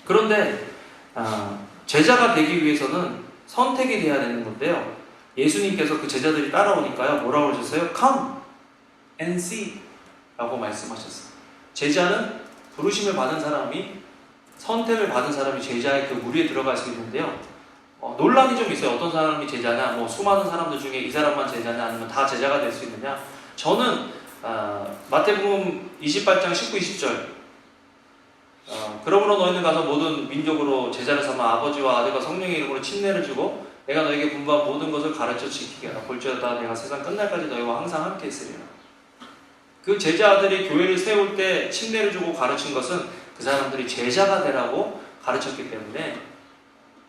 그런데 제자가 되기 위해서는 선택이 돼야 되는 건데요. 예수님께서 그 제자들이 따라오니까요. 뭐라고 하셨어요? Come and see 라고 말씀하셨어요. 제자는 부르심을 받은 사람이, 선택을 받은 사람이 제자의 그 무리에 들어갈 수 있는데요. 논란이 좀 있어요. 어떤 사람이 제자냐, 수많은 사람들 중에 이 사람만 제자냐, 아니면 다 제자가 될 수 있느냐. 저는 마태복음 28장 19, 20절 그러므로 너희는 가서 모든 민족으로 제자를 삼아 아버지와 아들과 성령의 이름으로 침례를 주고 내가 너에게 분부한 모든 것을 가르쳐 지키게 하라. 볼지어다 내가 세상 끝날까지 너희와 항상 함께 있으리라. 그 제자들이 교회를 세울 때 침례를 주고 가르친 것은 그 사람들이 제자가 되라고 가르쳤기 때문에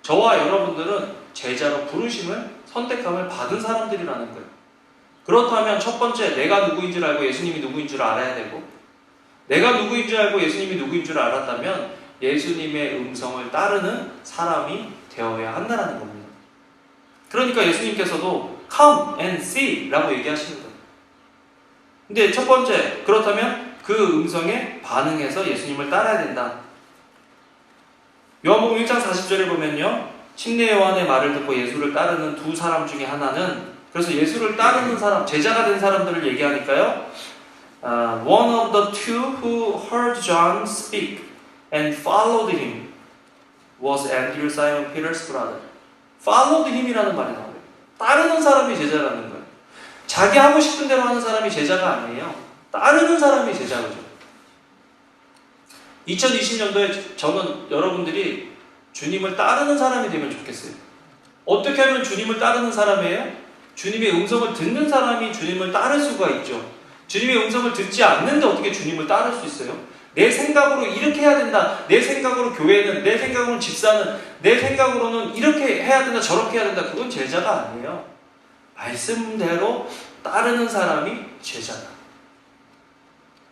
저와 여러분들은 제자로 부르심을, 선택함을 받은 사람들이라는 거예요. 그렇다면 첫 번째, 내가 누구인 줄 알고 예수님이 누구인 줄 알아야 되고, 내가 누구인 줄 알고 예수님이 누구인 줄 알았다면 예수님의 음성을 따르는 사람이 되어야 한다는 겁니다. 그러니까 예수님께서도 Come and see 라고 얘기하시는 거예요. 근데 첫 번째, 그렇다면 그 음성에 반응해서 예수님을 따라야 된다. 요한복음 1장 40절에 보면요, 침례 요한의 말을 듣고 예수를 따르는 두 사람 중에 하나는, 그래서 예수를 따르는 사람, 제자가 된 사람들을 얘기하니까요, One of the two who heard John speak and followed him was Andrew, Simon Peter's brother. Followed him이라는 말이 나와요. 따르는 사람이 제자라는 거예요. 자기 하고 싶은 대로 하는 사람이 제자가 아니에요. 따르는 사람이 제자죠. 2020년도에 저는 여러분들이 주님을 따르는 사람이 되면 좋겠어요. 어떻게 하면 주님을 따르는 사람이에요? 주님의 음성을 듣는 사람이 주님을 따를 수가 있죠. 주님의 음성을 듣지 않는데 어떻게 주님을 따를 수 있어요? 내 생각으로 이렇게 해야 된다. 내 생각으로 교회는, 내 생각으로 집사는, 내 생각으로는 이렇게 해야 된다, 저렇게 해야 된다. 그건 제자가 아니에요. 말씀대로 따르는 사람이 제자다.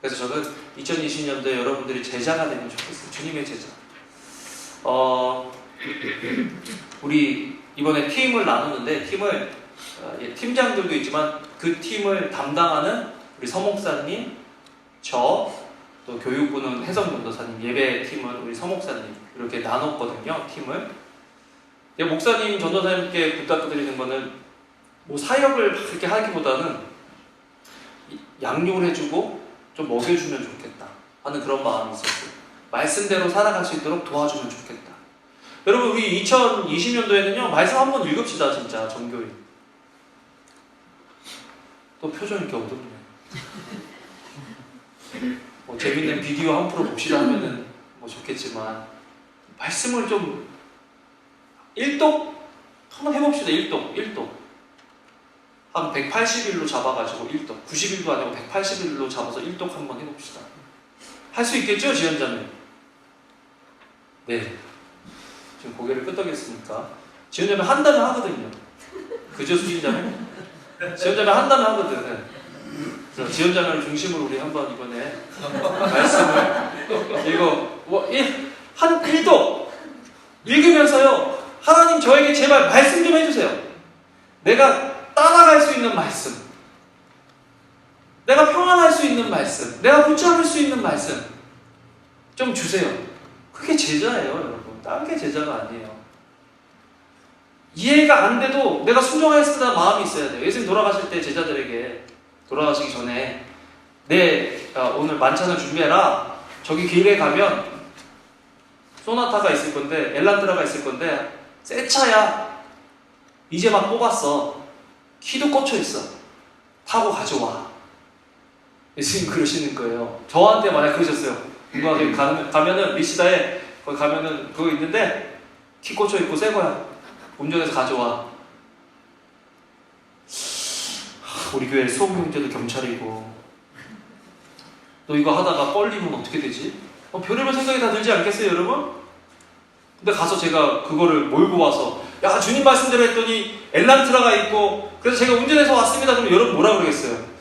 그래서 저는 2020년도에 여러분들이 제자가 되면 좋겠어요. 주님의 제자. 우리 이번에 팀을 나누는데 팀장들도 있지만 그 팀을 담당하는 우리 서목사님, 또 교육부는 혜성전도사님, 예배팀은 우리 서목사님 이렇게 나눴거든요. 팀을. 목사님, 전도사님께 부탁드리는 거는 사역을 그렇게 하기보다는 양육을 해주고 좀 먹여주면 좋겠다 하는 그런 마음이 있었어요. 말씀대로 살아갈 수 있도록 도와주면 좋겠다. 여러분, 우리 2020년도에는요 말씀 한번 읽읍시다. 진짜 정교히 또 표정 이렇게 어둡네. 뭐 재밌는 비디오 한 프로 봅시다 하면은 뭐 좋겠지만 말씀을 좀 일독 한번 해봅시다. 일독 한 180일로 잡아가지고 일독 90일도 아니고 180일로 잡아서 일독 한번 해봅시다. 할 수 있겠죠, 지연자매? 네. 지금 고개를 끄덕였으니까 지연자매 한다면 하거든요. 그죠, 수진자매? 지연자매 한다면 하거든. 그래서 지연자매를 중심으로 우리 한번 이번에 말씀을 한 1독 읽으면서요, 하나님 저에게 제발 말씀 좀 해주세요. 내가 따라갈 수 있는 말씀, 내가 평안할 수 있는 말씀, 내가 붙잡을 수 있는 말씀 좀 주세요. 그게 제자예요, 여러분. 다른 게 제자가 아니에요. 이해가 안 돼도 내가 순종하였으나 마음이 있어야 돼요. 예수님 돌아가실 때 제자들에게 돌아가시기 전에 오늘 만찬을 준비해라. 저기 길에 가면 소나타가 있을 건데, 엘란드라가 있을 건데 새 차야. 이제 막 뽑았어. 키도 꽂혀 있어. 타고 가져와. 예수님 그러시는 거예요. 저한테 만약 그러셨어요. 누가 가면은 리시다에 거기 가면은 그거 있는데 키 꽂혀 있고 새 거야. 운전해서 가져와. 우리 교회 수업 형제도 경찰이고 너 이거 하다가 뻘리면 어떻게 되지? 별의별 생각이 다 들지 않겠어요, 여러분? 근데 가서 제가 그거를 몰고 와서 야, 주님 말씀대로 했더니 엘란트라가 있고 그래서 제가 운전해서 왔습니다. 그럼 여러분 뭐라 그러겠어요?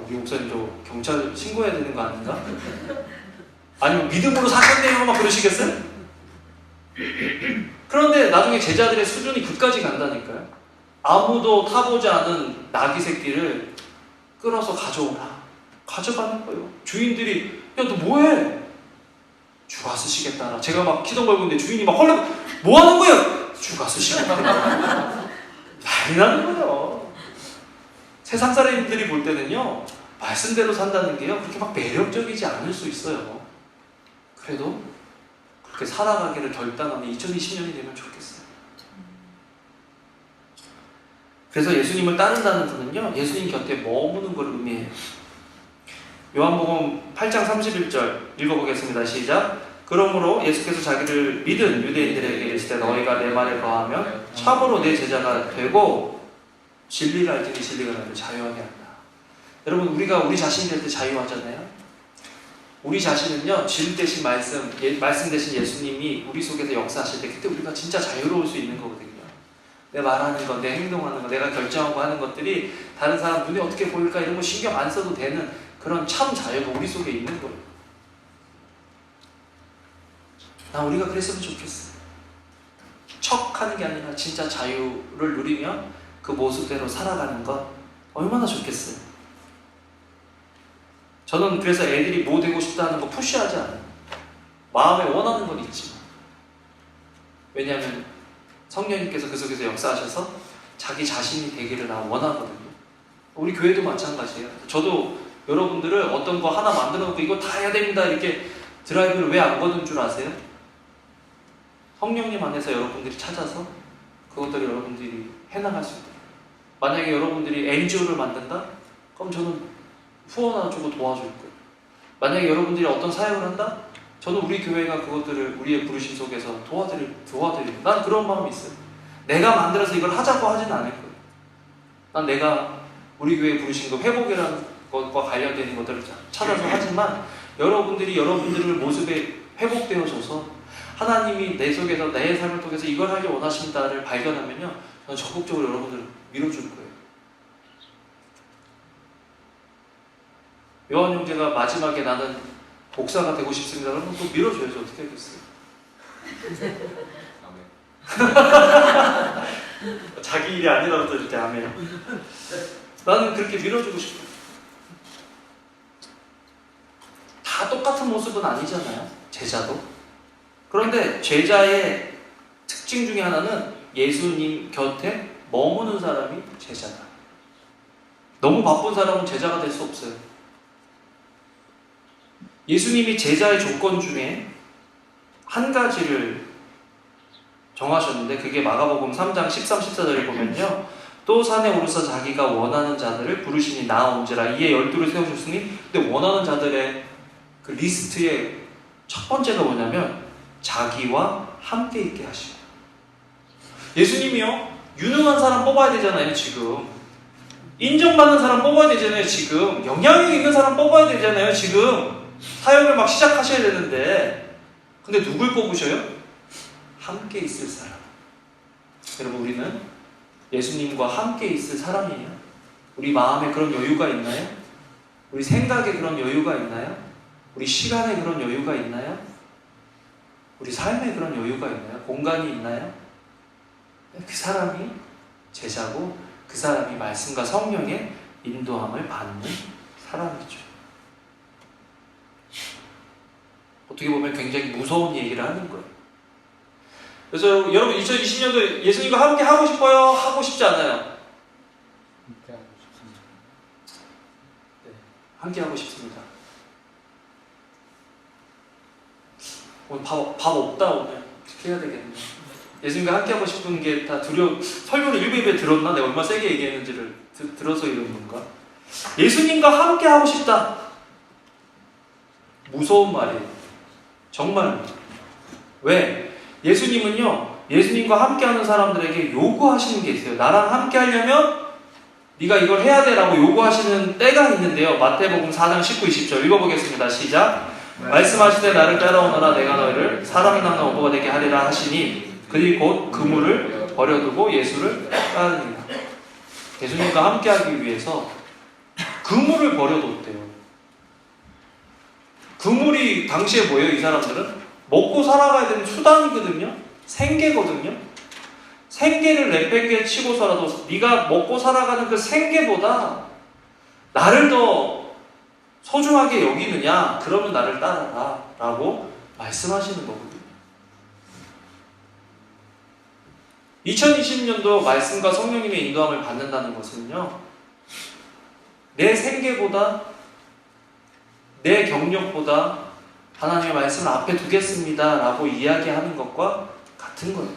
우리 목사님 저 경찰 신고해야 되는 거 아닌가? 아니면 믿음으로 사건돼요 막 그러시겠어요? 그런데 나중에 제자들의 수준이 그까지 간다니까요. 아무도 타보지 않은 나귀 새끼를 끌어서 가져오라. 가져가는 거예요. 주인들이 야, 너 뭐해? 주가 쓰시겠다라. 제가 막 키도 걸고 있는데 주인이 막 헐레 뭐 하는 거예요? 주가 쓰시겠다. 난리 나는 거예요. 세상 사람들이 볼 때는요, 말씀대로 산다는 게요, 그렇게 막 매력적이지 않을 수 있어요. 그래도 그렇게 살아가기를 결단하는 2020년이 되면 좋겠어요. 그래서 예수님을 따른다는 것은요, 예수님 곁에 머무는 걸 의미해요. 요한복음 8장 31절 읽어보겠습니다. 시작. 그러므로 예수께서 자기를 믿은 유대인들에게 이르시되 너희가 내 말에 거하면 참으로 내 제자가 되고 진리를 알지니 진리가 너희를 자유하게 한다. 여러분, 우리가 우리 자신이 될 때 자유하잖아요. 우리 자신은요, 진 대신 말씀 대신 예수님이 우리 속에서 역사하실 때 그때 우리가 진짜 자유로울 수 있는 거거든요. 내 말하는 것, 내 행동하는 것, 내가 결정하고 하는 것들이 다른 사람 눈에 어떻게 보일까 이런 거 신경 안 써도 되는 그런 참 자유가 우리 속에 있는 거예요. 난 우리가 그랬으면 좋겠어. 척하는 게 아니라 진짜 자유를 누리며 그 모습대로 살아가는 것 얼마나 좋겠어요. 저는 그래서 애들이 뭐 되고 싶다는 거 푸시하지 않아요. 마음에 원하는 건 있지만. 왜냐하면 성령님께서 그 속에서 역사하셔서 자기 자신이 되기를 나 원하거든요. 우리 교회도 마찬가지예요. 저도 여러분들을 어떤 거 하나 만들어 놓고 이거 다 해야 됩니다 이렇게 드라이브를 왜 안 거는 줄 아세요? 성령님 안에서 여러분들이 찾아서 그것들을 여러분들이 해나갈 수 있도록. 만약에 여러분들이 NGO를 만든다? 그럼 저는 후원해주고 도와줄 거예요. 만약에 여러분들이 어떤 사역을 한다? 저는 우리 교회가 그것들을 우리의 부르심 속에서 도와드리고 난 그런 마음이 있어요. 내가 만들어서 이걸 하자고 하진 않을 거예요. 난 내가 우리 교회에 부르신 거 회복이라는 것과 관련된 것들을 찾아서 하지만 여러분들이 여러분들의 모습에 회복되어져서 하나님이 내 속에서 내 삶을 통해서 이걸 하길 원하신다를 발견하면요, 저는 적극적으로 여러분들을 밀어줄 거예요. 요한 형제가 마지막에 나는 목사가 되고 싶습니다. 그러면 또 밀어줘야죠. 어떻게 하겠어요? 자기 일이 아니라도 이렇게 아멘. 나는 그렇게 밀어주고 싶어요. 다 똑같은 모습은 아니잖아요. 제자도. 그런데 제자의 특징 중에 하나는 예수님 곁에 머무는 사람이 제자다. 너무 바쁜 사람은 제자가 될 수 없어요. 예수님이 제자의 조건 중에 한 가지를 정하셨는데 그게 마가복음 3장 13, 14절에 보면요, 또 산에 오르사 자기가 원하는 자들을 부르시니 나온지라 이에 12를 세우셨으니, 근데 원하는 자들의 그 리스트의 첫 번째가 뭐냐면 자기와 함께 있게 하시고. 예수님이요, 유능한 사람 뽑아야 되잖아요. 지금 인정받는 사람 뽑아야 되잖아요. 지금 영향력 있는 사람 뽑아야 되잖아요. 지금 사역을 막 시작하셔야 되는데, 근데 누굴 뽑으셔요? 함께 있을 사람. 여러분, 우리는 예수님과 함께 있을 사람이에요. 우리 마음에 그런 여유가 있나요? 우리 생각에 그런 여유가 있나요? 우리 시간에 그런 여유가 있나요? 우리 삶에 그런 여유가 있나요? 공간이 있나요? 그 사람이 제자고, 그 사람이 말씀과 성령의 인도함을 받는 사람이죠. 어떻게 보면 굉장히 무서운 얘기를 하는 거예요. 그래서 여러분, 2020년도 예수님과 함께 하고 싶어요? 하고 싶지 않아요? 함께 하고 싶습니다. 네, 함께 하고 싶습니다. 오늘 밥 없다. 오늘 어떻게 해야 되겠네. 예수님과 함께 하고 싶은 게 다 설교를 1부에 들었나? 내가 얼마나 세게 얘기했는지를 들어서 이런 건가? 예수님과 함께 하고 싶다. 무서운 말이에요. 정말. 왜? 예수님은요, 예수님과 함께 하는 사람들에게 요구하시는 게 있어요. 나랑 함께 하려면 네가 이걸 해야 돼 라고 요구하시는 때가 있는데요. 마태복음 4장 19, 20절 읽어보겠습니다. 시작. 말씀하시되 나를 따라오너라 내가 너희를 사람 낳는 어부가 되게 하리라 하시니 그들이 곧 그물을 버려두고 예수를 따르니라. 예수님과 함께하기 위해서 그물을 버려뒀대요. 그물이 당시에 뭐예요? 이 사람들은 먹고 살아가야 되는 수단이거든요. 생계거든요. 생계를 내팽개 치고서라도 네가 먹고 살아가는 그 생계보다 나를 더 소중하게 여기느냐? 그러면 나를 따라라 라고 말씀하시는 거거든요. 2020년도 말씀과 성령님의 인도함을 받는다는 것은요, 내 생계보다 내 경력보다 하나님의 말씀을 앞에 두겠습니다 라고 이야기하는 것과 같은 거예요.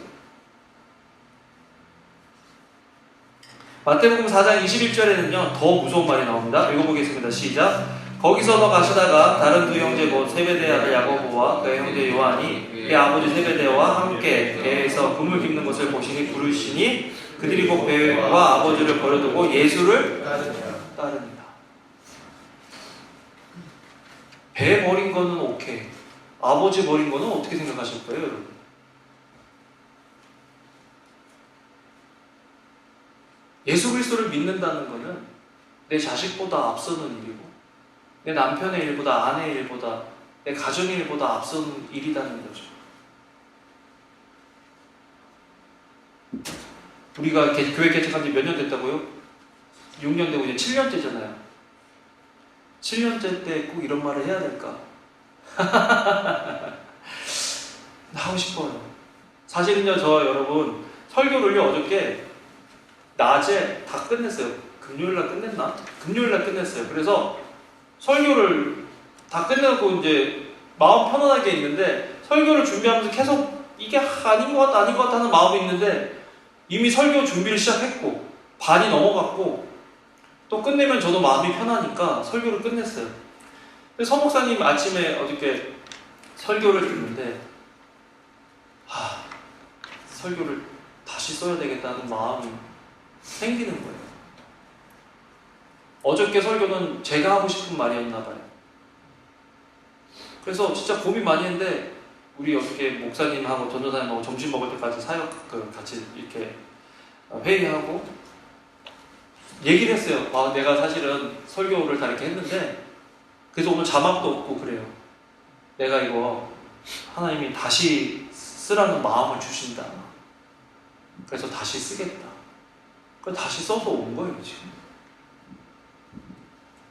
마태복음 4장 21절에는요 더 무서운 말이 나옵니다. 읽어보겠습니다. 시작. 거기서 더 가시다가 다른 두 형제 곧 세베대의 아들 야고보와 그의 형제 요한이 그의 아버지 세베대와 함께 배에서 그물 깁는 것을 보시니 부르시니 그들이 곧 배와 아버지를 버려두고 예수를 따릅니다. 배 버린 거는 오케이. 아버지 버린 거는 어떻게 생각하실 거예요, 여러분? 예수 그리스도를 믿는다는 거는 내 자식보다 앞서는 일이고 내 남편의 일보다 아내의 일보다 내 가정의 일보다 앞서는 일이라는 거죠. 우리가 교회 개척한 지 몇 년 됐다고요? 6년 되고 이제 7년째잖아요. 7년째 때 꼭 이런 말을 해야 될까? 하고 싶어요. 사실은요, 저 여러분 설교를요 어저께 낮에 다 끝냈어요. 금요일날 끝냈나? 금요일날 끝냈어요. 그래서 설교를 다 끝내고 이제 마음 편안하게 있는데 설교를 준비하면서 계속 이게 아닌 것 같다 아닌 것 같다 하는 마음이 있는데 이미 설교 준비를 시작했고 반이 넘어갔고 또 끝내면 저도 마음이 편하니까 설교를 끝냈어요. 서 목사님 아침에 어저께 설교를 듣는데 설교를 다시 써야 되겠다는 마음이 생기는 거예요. 어저께 설교는 제가 하고 싶은 말이었나 봐요. 그래서 진짜 고민 많이 했는데 우리 어저께 목사님하고 전도사님하고 점심 먹을 때까지 같이 이렇게 회의하고 얘기를 했어요. 내가 사실은 설교를 다 이렇게 했는데 그래서 오늘 자막도 없고 그래요. 내가 이거 하나님이 다시 쓰라는 마음을 주신다. 그래서 다시 쓰겠다. 그래서 다시 써서 온 거예요, 지금.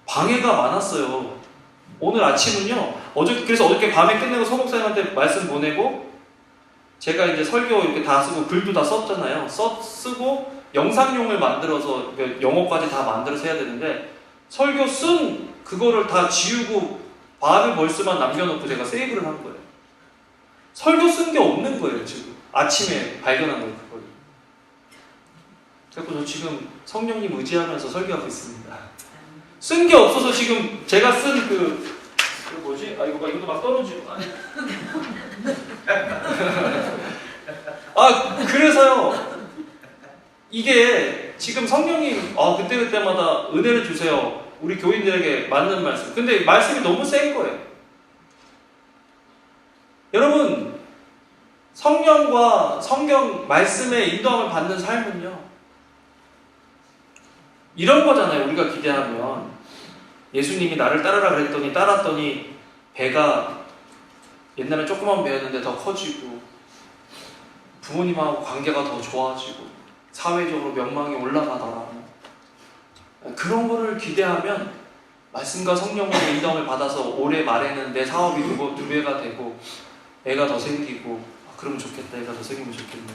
방해가 많았어요. 오늘 아침은요, 그래서 어저께 밤에 끝내고 서목사님한테 말씀 보내고, 제가 이제 설교 이렇게 다 쓰고, 글도 다 썼잖아요. 쓰고, 영상용을 만들어서, 영어까지 다 만들어서 해야 되는데, 설교 쓴 그거를 다 지우고, 바이블 벌스만 남겨놓고 제가 세이브를 한 거예요. 설교 쓴 게 없는 거예요, 지금. 아침에 발견한 거예요, 그걸. 그래서 저 지금 성령님 의지하면서 설교하고 있습니다. 쓴 게 없어서 지금 제가 쓴 그 뭐지? 아 이것도 막 떨어지고. 그래서요. 이게 지금 성령님 그때마다 은혜를 주세요. 우리 교인들에게 맞는 말씀. 근데 말씀이 너무 센 거예요. 여러분, 성령과 성경 말씀의 인도함을 받는 삶은요, 이런 거잖아요. 우리가 기대하면 예수님이 나를 따르라 그랬더니 따랐더니 배가 옛날에 조그만 배였는데 더 커지고 부모님하고 관계가 더 좋아지고 사회적으로 명망이 올라가더라. 그런 거를 기대하면 말씀과 성령의 인도함을 받아서 올해 말에는 내 사업이 두 배가 되고 애가 더 생기고 그러면 좋겠다. 애가 더 생기면 좋겠네.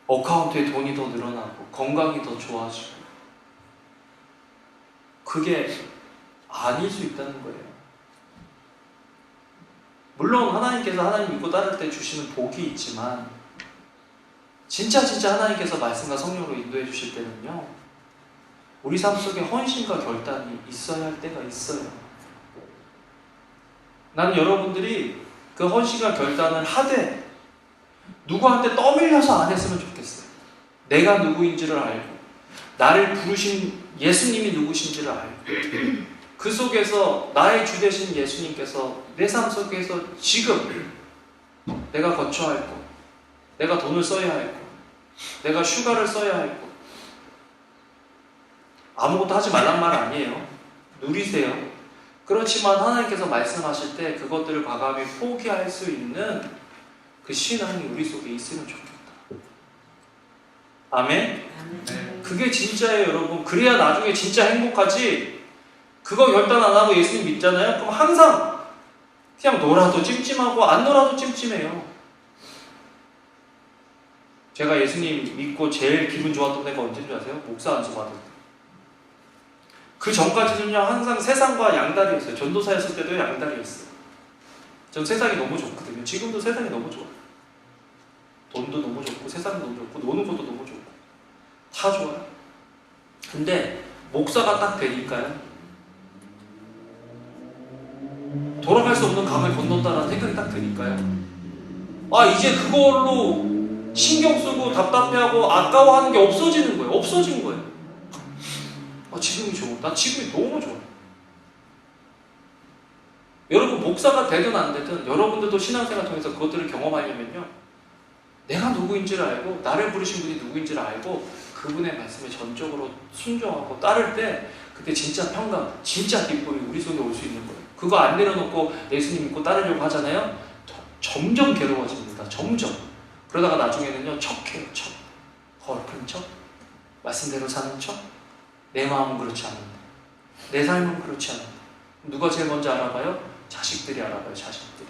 어카운트에 돈이 더 늘어나고 건강이 더 좋아지고 그게 아닐 수 있다는 거예요. 물론 하나님께서 하나님 믿고 따를 때 주시는 복이 있지만 진짜 하나님께서 말씀과 성령으로 인도해 주실 때는요, 우리 삶 속에 헌신과 결단이 있어야 할 때가 있어요. 나는 여러분들이 그 헌신과 결단을 하되 누구한테 떠밀려서 안 했으면 좋겠어요. 내가 누구인지를 알고 나를 부르신 예수님이 누구신지를 알고 그 속에서 나의 주 되신 예수님께서 내 삶 속에서 지금 내가 거쳐야 할 것, 내가 돈을 써야 할 것, 내가 휴가를 써야 할 것, 아무것도 하지 말란 말 아니에요. 누리세요. 그렇지만 하나님께서 말씀하실 때 그것들을 과감히 포기할 수 있는 그 신앙이 우리 속에 있으면 좋겠다. 아멘? 그게 진짜예요, 여러분. 그래야 나중에 진짜 행복하지. 그거 결단 안 하고 예수님 믿잖아요? 그럼 항상 그냥 놀아도 찜찜하고 안 놀아도 찜찜해요. 제가 예수님 믿고 제일 기분 좋았던 때가 언제인 줄 아세요? 목사 안수 받을 때. 그 전까지는요, 항상 세상과 양다리였어요. 전도사였을 때도 양다리였어요. 전 세상이 너무 좋거든요. 지금도 세상이 너무 좋아요. 돈도 너무 좋고, 세상도 너무 좋고, 노는 것도 너무 좋고, 다 좋아요. 근데 목사가 딱 되니까요, 돌아갈 수 없는 강을 건넌다는 생각이 딱 드니까요, 이제 그걸로 신경 쓰고 답답해하고 아까워하는 게 없어지는 거예요. 없어진 거예요. 지금이 좋아. 나 지금이 너무 좋아. 여러분, 목사가 되든 안 되든 여러분들도 신앙생활 통해서 그것들을 경험하려면요, 내가 누구인지를 알고 나를 부르신 분이 누구인지를 알고 그분의 말씀에 전적으로 순종하고 따를 때 그때 진짜 평강, 진짜 기쁨이 우리 속에 올 수 있는 거예요. 그거 안 내려놓고 예수님 믿고 따르려고 하잖아요. 점점 괴로워집니다. 점점. 그러다가 나중에는요, 척해요. 척. 거룩한 척. 말씀대로 사는 척. 내 마음은 그렇지 않은데, 내 삶은 그렇지 않은데. 누가 제일 먼저 알아봐요? 자식들이 알아봐요. 자식들이.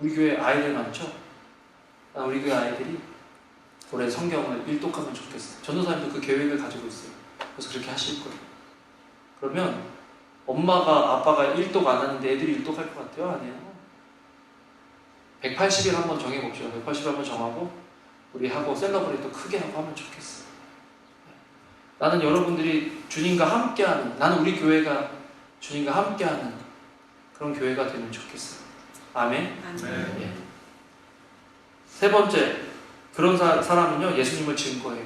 우리 교회 아이들 많죠? 우리 교회 아이들이 올해 성경을 일독하면 좋겠어요. 전도사님도 그 계획을 가지고 있어요. 그래서 그렇게 하실 거예요. 그러면 엄마가 아빠가 일독 안 하는데 애들이 일독할 것 같아요? 아니에요? 180일 한번 정해봅시다. 180일 한번 정하고 우리 하고 셀러브레이트 크게 하고 하면 좋겠어요. 나는 여러분들이 주님과 함께하는, 나는 우리 교회가 주님과 함께하는 그런 교회가 되면 좋겠어요. 아멘? 예. 세 번째, 그런 사람은요, 예수님을 증거해요.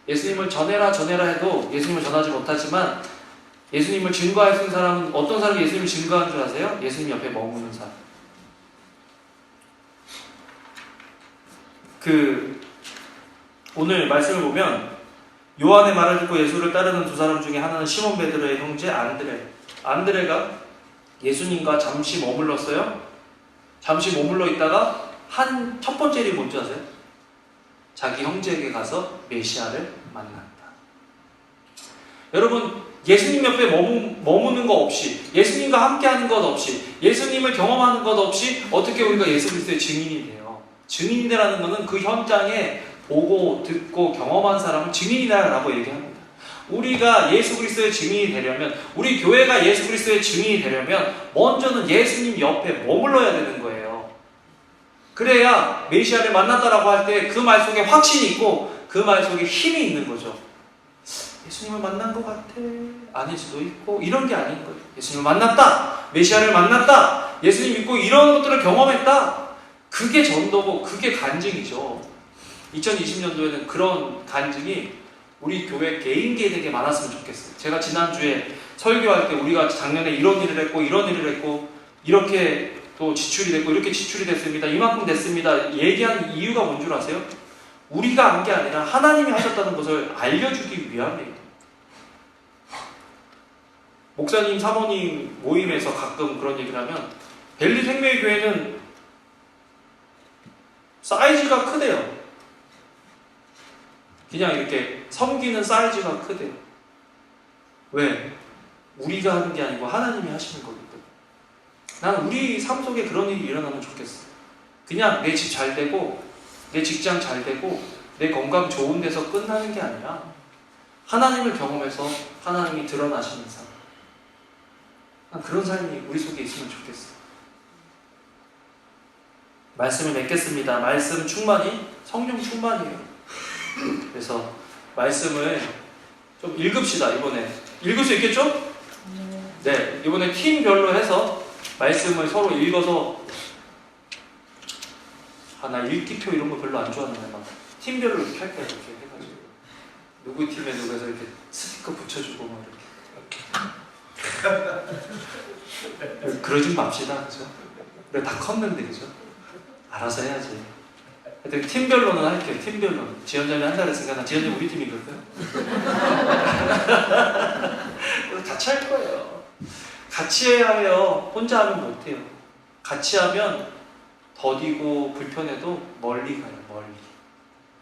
예수님을 전해라 해도 예수님을 전하지 못하지만 예수님을 증거할 수 있는 사람은 어떤 사람이 예수님을 증거하는 줄 아세요? 예수님 옆에 머무는 사람. 오늘 말씀을 보면 요한의 말을 듣고 예수를 따르는 두 사람 중에 하나는 시몬 베드로의 형제 안드레가 예수님과 잠시 머물렀어요. 잠시 머물러 있다가 첫 번째 일이 뭔지 아세요? 자기 형제에게 가서 메시아를 만났다. 여러분, 예수님 옆에 머무는 것 없이, 예수님과 함께하는 것 없이, 예수님을 경험하는 것 없이 어떻게 우리가 예수 그리스도의 증인이 돼요? 증인이라는 것은 그 현장에 보고 듣고 경험한 사람을 증인이라고 얘기합니다. 우리가 예수 그리스도의 증인이 되려면, 우리 교회가 예수 그리스도의 증인이 되려면 먼저는 예수님 옆에 머물러야 되는 거예요. 그래야 메시아를 만났다라고 할 때 그 말 속에 확신이 있고 그 말 속에 힘이 있는 거죠. 예수님을 만난 것 같아, 아닐 수도 있고, 이런 게 아닌 거예요. 예수님을 만났다, 메시아를 만났다, 예수님 믿고 이런 것들을 경험했다, 그게 전도고 그게 간증이죠. 2020년도에는 그런 간증이 우리 교회 개인기에 되게 많았으면 좋겠어요. 제가 지난주에 설교할 때 우리가 작년에 이런 일을 했고 이런 일을 했고 이렇게 또 지출이 됐고 이렇게 지출이 됐습니다, 이만큼 됐습니다 얘기한 이유가 뭔 줄 아세요? 우리가 한 게 아니라 하나님이 하셨다는 것을 알려주기 위함이에요. 목사님, 사모님 모임에서 가끔 그런 얘기를 하면 벨리 생명의 교회는 사이즈가 크대요. 그냥 이렇게 섬기는 사이즈가 크대요. 왜? 우리가 하는 게 아니고 하나님이 하시는 거기 때문에. 나는 우리 삶 속에 그런 일이 일어나면 좋겠어. 그냥 내 집 잘 되고 내 직장 잘 되고 내 건강 좋은 데서 끝나는 게 아니라 하나님을 경험해서 하나님이 드러나시는 삶. 난 그런 삶이 우리 속에 있으면 좋겠어. 말씀을 맺겠습니다. 말씀 충만이 성령 충만이에요. 그래서 말씀을 좀 읽읍시다. 이번에 읽을 수 있겠죠? 네, 이번에 팀별로 해서 말씀을 서로 읽어서, 나 읽기표 이런 거 별로 안 좋아하는데 막 팀별로 이렇게 할까요? 이렇게 해가지고 누구 팀에 누구에서 이렇게 스티커 붙여주고 막 이렇게 그러지 맙시다, 그죠? 우리가 다 컸는데, 그죠? 알아서 해야지. 하여튼 팀별로는 할게요. 팀별로는. 지연장이 한다 그랬으니까 나 지연장 우리 팀이거든. 같이 할 거예요. 같이 해야 해요. 혼자 하면 못해요. 같이 하면 더디고 불편해도 멀리 가요. 멀리.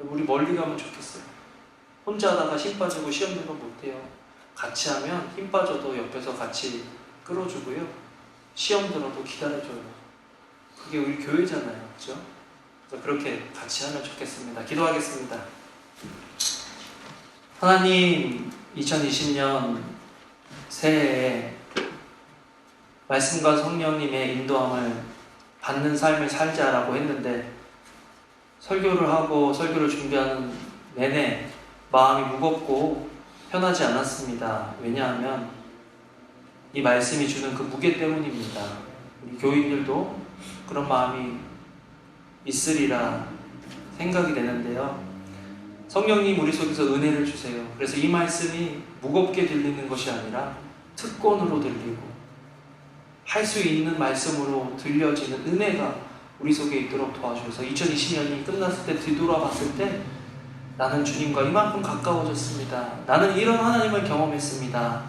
우리 멀리 가면 좋겠어요. 혼자 하다가 힘 빠지고 시험 들면 못해요. 같이 하면 힘 빠져도 옆에서 같이 끌어주고요. 시험 들어도 기다려줘요. 그게 우리 교회잖아요. 그죠? 그래서 그렇게 같이 하면 좋겠습니다. 기도하겠습니다. 하나님, 2020년 새해에 말씀과 성령님의 인도함을 받는 삶을 살자라고 했는데, 설교를 하고 설교를 준비하는 내내 마음이 무겁고 편하지 않았습니다. 왜냐하면 이 말씀이 주는 그 무게 때문입니다. 우리 교인들도 그런 마음이 있으리라 생각이 되는데요. 성령님 우리 속에서 은혜를 주세요. 그래서 이 말씀이 무겁게 들리는 것이 아니라 특권으로 들리고 할 수 있는 말씀으로 들려지는 은혜가 우리 속에 있도록 도와주셔서 2020년이 끝났을 때 뒤돌아봤을 때 나는 주님과 이만큼 가까워졌습니다, 나는 이런 하나님을 경험했습니다,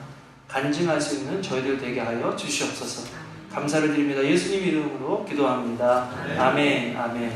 간증할 수 있는 저희들 되게 하여 주시옵소서. 감사를 드립니다. 예수님 이름으로 기도합니다. 아멘. 아멘.